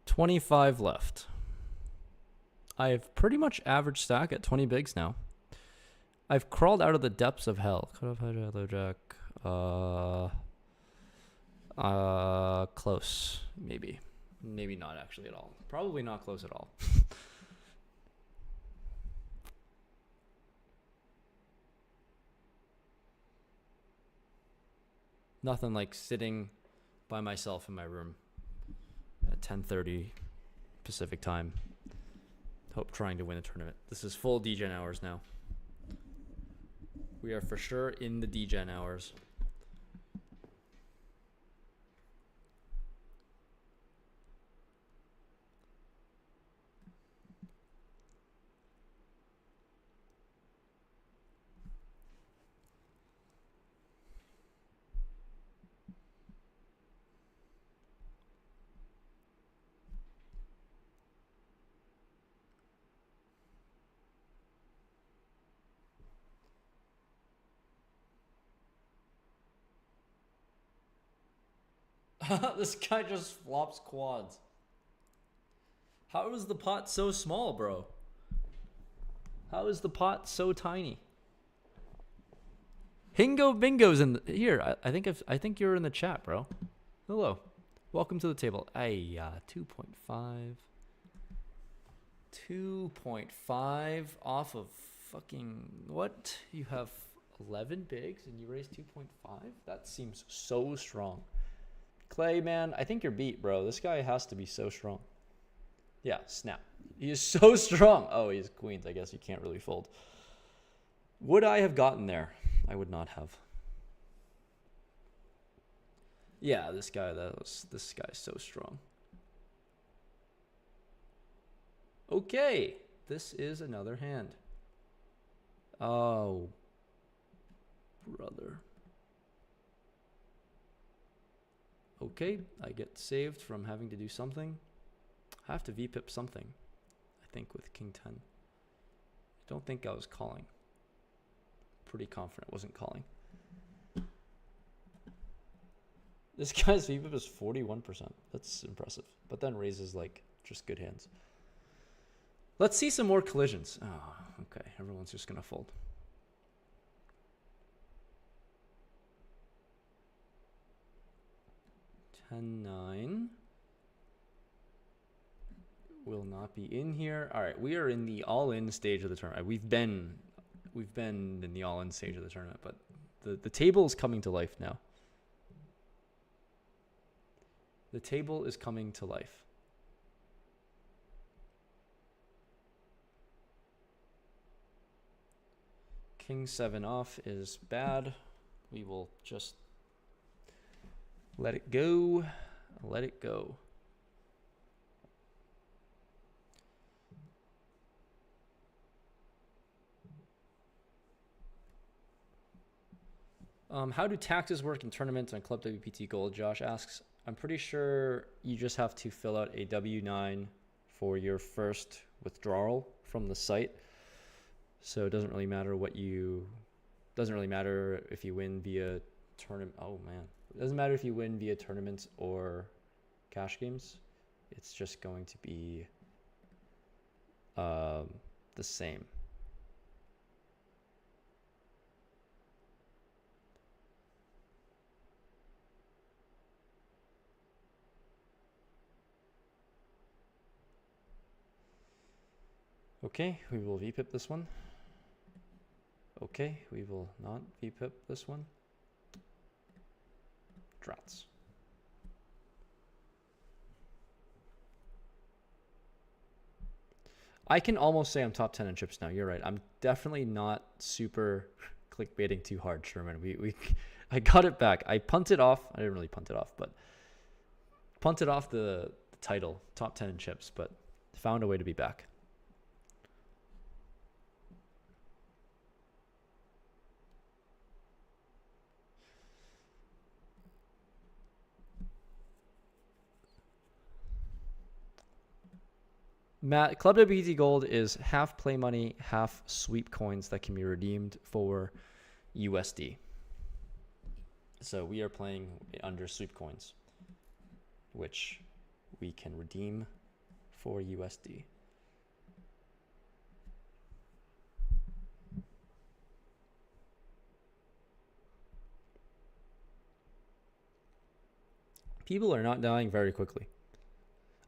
$25 left. I have pretty much average stack at 20 bigs now. I've crawled out of the depths of hell. Cut off hijack, low jack. Close, maybe. Maybe not actually at all. Probably not close at all. Nothing like sitting by myself in my room at 10:30 Pacific time. Hope trying to win a tournament. This is full DGen hours now. We are for sure in the DGen hours. This guy just flops quads. How is the pot so small, bro? How is the pot so tiny? Hingo Bingo's in here. I think you're in the chat, bro. Hello. Welcome to the table. 2.5. 2.5 off of fucking what? You have 11 bigs and you raise 2.5? That seems so strong. Clay, man, I think you're beat, bro. This guy has to be so strong. Yeah, snap. He is so strong. Oh, he's queens. I guess you can't really fold. Would I have gotten there? I would not have. Yeah, this guy's so strong. Okay, this is another hand. Oh, brother. Okay, I get saved from having to do something. I have to VPip something, I think, with King 10. I don't think I was calling. Pretty confident I wasn't calling. This guy's VPip is 41%. That's impressive. But then raises, like, just good hands. Let's see some more collisions. Oh, okay. Everyone's just going to fold. Ten-9 will not be in here. All right, we are in the all-in stage of the tournament. We've been in the all-in stage of the tournament, but the table is coming to life now. The table is coming to life. King 7 off is bad. We will just let it go. Let it go. How do taxes work in tournaments on Club WPT Gold? Josh asks. I'm pretty sure you just have to fill out a W-9 for your first withdrawal from the site. So it doesn't really matter doesn't really matter if you win via tournament. Oh man. It doesn't matter if you win via tournaments or cash games. It's just going to be the same. Okay, we will VPip this one. Okay, we will not VPip this one. Draughts. I can almost say I'm top 10 in chips now. You're right. I'm definitely not super clickbaiting too hard, Sherman. I got it back. I punted off. I didn't really punt it off, but punted off the title, top 10 in chips, but found a way to be back. Matt, Club WPT Gold is half play money, half sweep coins that can be redeemed for USD. So we are playing under sweep coins, which we can redeem for USD. People are not dying very quickly.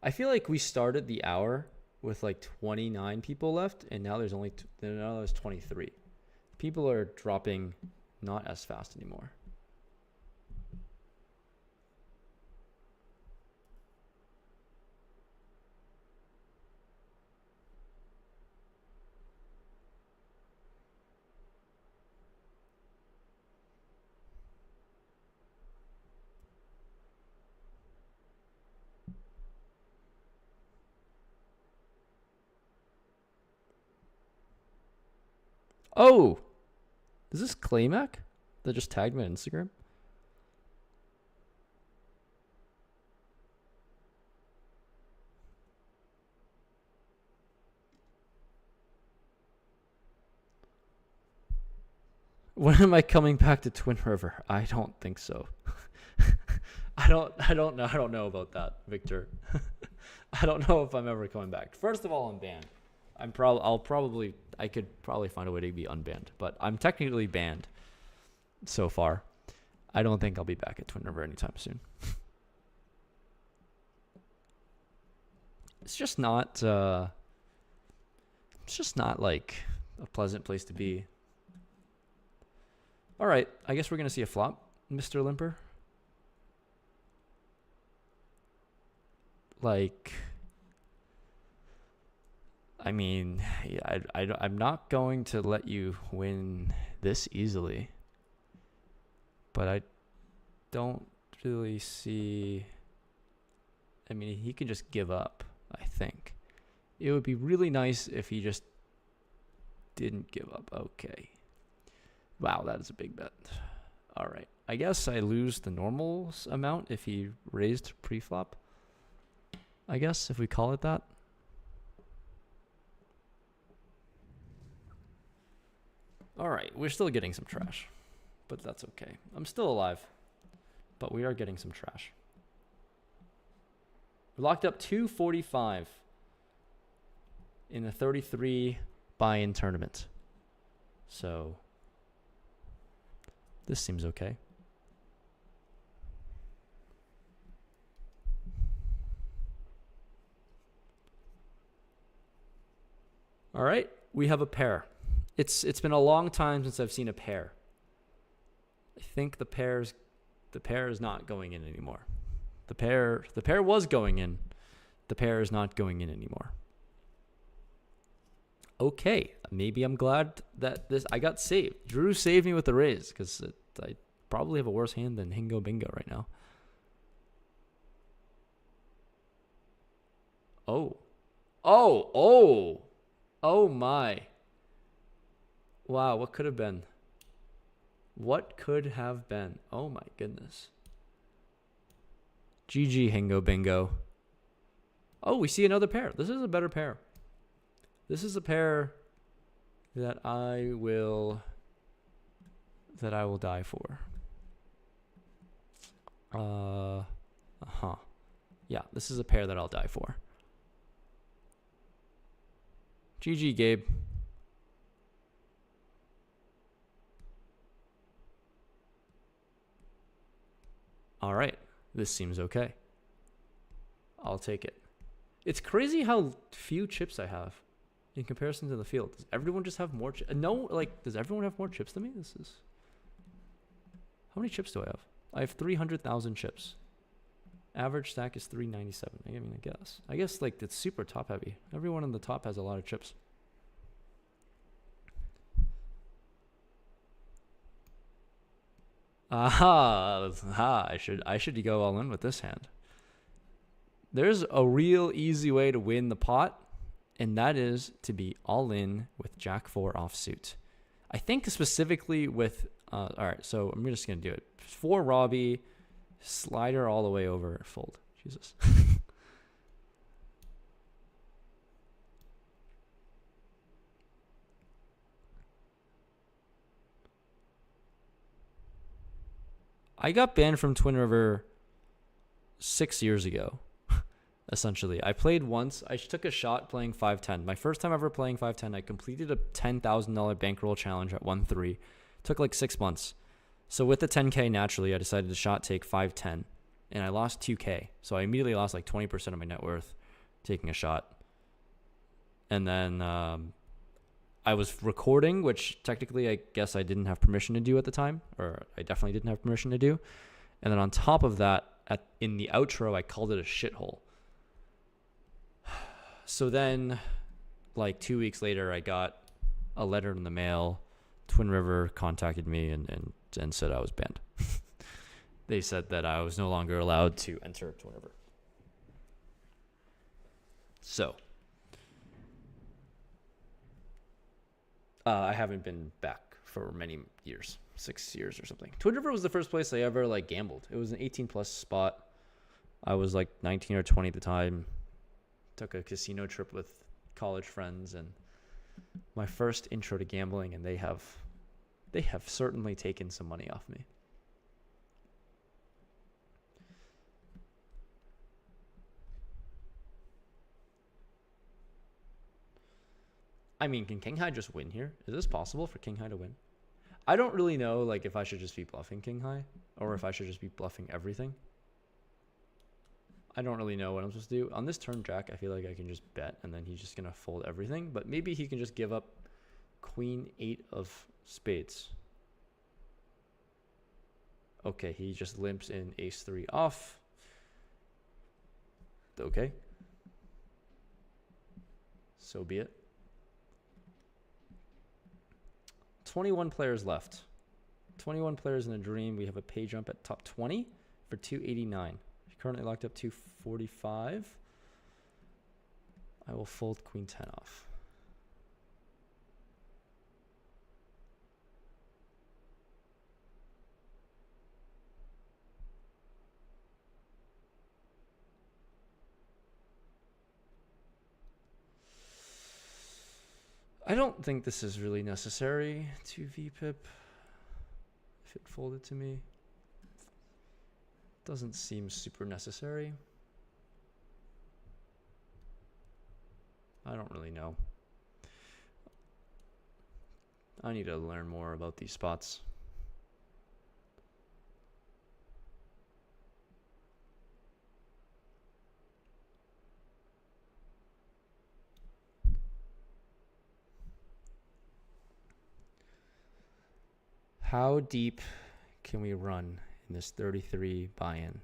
I feel like we started the hour with like 29 people left, and now there's 23. People are dropping not as fast anymore. Oh, is this Claymac that just tagged me on Instagram? When am I coming back to Twin River? I don't think so. I don't know about that, Victor. I don't know if I'm ever coming back. First of all, I'm banned. I could probably find a way to be unbanned, but I'm technically banned so far. I don't think I'll be back at Twin River anytime soon. It's just not like a pleasant place to be. All right, I guess we're going to see a flop, Mr. Limper. Like, I mean, I'm not going to let you win this easily. But I don't really see... I mean, he can just give up, I think. It would be really nice if he just didn't give up. Okay. Wow, that is a big bet. All right. I guess I lose the normal amount if he raised pre-flop. I guess, if we call it that. All right. We're still getting some trash, but that's okay. I'm still alive, but we are getting some trash. We locked up 245 in the 33 buy-in tournament. So this seems okay. All right, we have a pair. It's been a long time since I've seen a pair. I think the pair is not going in anymore. The pair was going in. The pair is not going in anymore. Okay, maybe I'm glad that I got saved. Drew saved me with the raise because I probably have a worse hand than Hingo Bingo right now. Oh my. Wow, what could have been? What could have been? Oh my goodness. GG, Hingo Bingo. Oh, we see another pair. This is a better pair. This is a pair that I will die for. Yeah, this is a pair that I'll die for. GG, Gabe. All right. This seems okay. I'll take it. It's crazy how few chips I have in comparison to the field. Does everyone just have more chips? No, like, does everyone have more chips than me? How many chips do I have? I have 300,000 chips. Average stack is 397. I mean, I guess like it's super top heavy. Everyone in the top has a lot of chips. I should go all in with this hand. There's a real easy way to win the pot, and that is to be all in with Jack 4 offsuit. I think specifically with all right, so I'm just gonna do it. 4 Robbie, slider all the way over, fold. Jesus. I got banned from Twin River 6 years ago, essentially. I played once. I took a shot playing 510. My first time ever playing 510, I completed a $10,000 bankroll challenge at 1-3. Took like 6 months. So with the 10K, naturally, I decided to shot take 510. And I lost 2K. So I immediately lost like 20% of my net worth taking a shot. And then I was recording, which technically I guess I didn't have permission to do at the time, or I definitely didn't have permission to do. And then on top of that, in the outro, I called it a shithole. So then, like 2 weeks later, I got a letter in the mail. Twin River contacted me and said I was banned. They said that I was no longer allowed to enter Twin River. So I haven't been back for many years, 6 years or something. Twin River was the first place I ever like gambled. It was an 18 plus spot. I was like 19 or 20 at the time. Took a casino trip with college friends and my first intro to gambling, and they have certainly taken some money off me. I mean, can King High just win here? Is this possible for King High to win? I don't really know, like, if I should just be bluffing King High or if I should just be bluffing everything. I don't really know what I'm supposed to do. On this turn, Jack, I feel like I can just bet, and then he's just going to fold everything. But maybe he can just give up Queen 8 of spades. Okay, he just limps in Ace 3 off. Okay. So be it. 21 players left. 21 players in a dream. We have a pay jump at top 20 for 289. Currently locked up 245. I will fold Queen 10 off. I don't think this is really necessary to VPip if it folded to me. Doesn't seem super necessary. I don't really know. I need to learn more about these spots. How deep can we run in this 33 buy-in?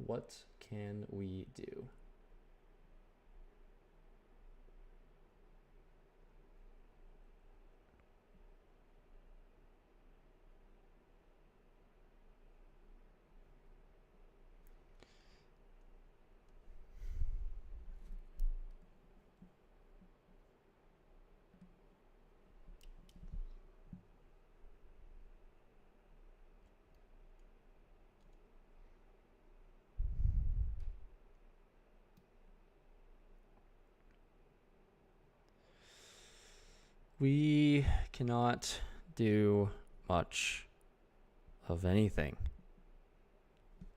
What can we do? We cannot do much of anything.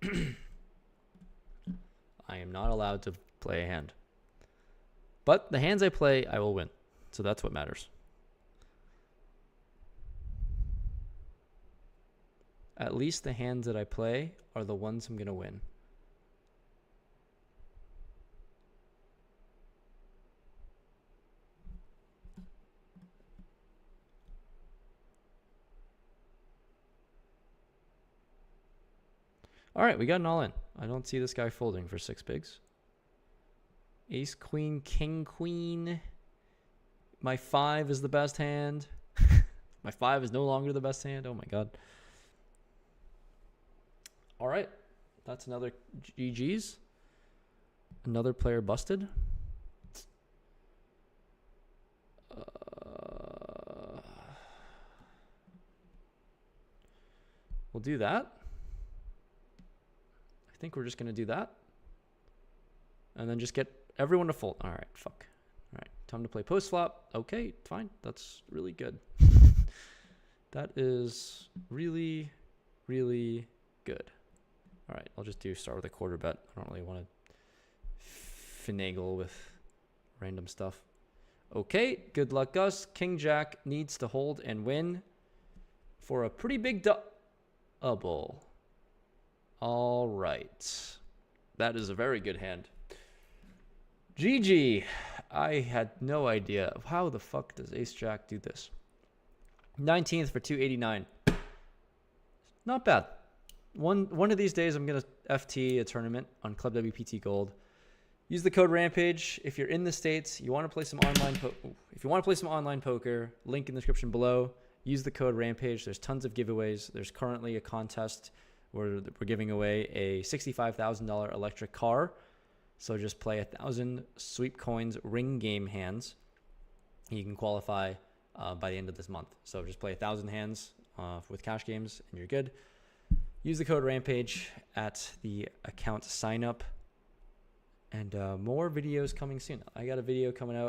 I am not allowed to play a hand. But the hands I play, I will win. So that's what matters. At least the hands that I play are the ones I'm going to win. All right, we got an all-in. I don't see this guy folding for 6 bigs. Ace, queen, king, queen. My 5 is the best hand. My 5 is no longer the best hand. Oh, my God. All right. That's another GG's. Another player busted. We'll do that. I think we're just going to do that. And then just get everyone to fold. All right, fuck. All right, time to play post flop. Okay, fine. That's really good. That is really, really good. All right, I'll just start with a quarter bet. I don't really want to finagle with random stuff. Okay, good luck, Gus. King Jack needs to hold and win for a pretty big double. All right. That is a very good hand. GG. I had no idea. How the fuck does Ace Jack do this? 19th for 289. Not bad. One of these days I'm going to FT a tournament on Club WPT Gold. Use the code Rampage if you're in the States. You want to play some online poker, link in the description below. Use the code Rampage. There's tons of giveaways. There's currently a contest where we're giving away a $65,000 electric car So just play 1,000 sweep coins ring game hands. You can qualify by the end of this month. So just play 1,000 hands with cash games and you're good. Use the code Rampage at the account sign up. And more videos coming soon. I got a video coming out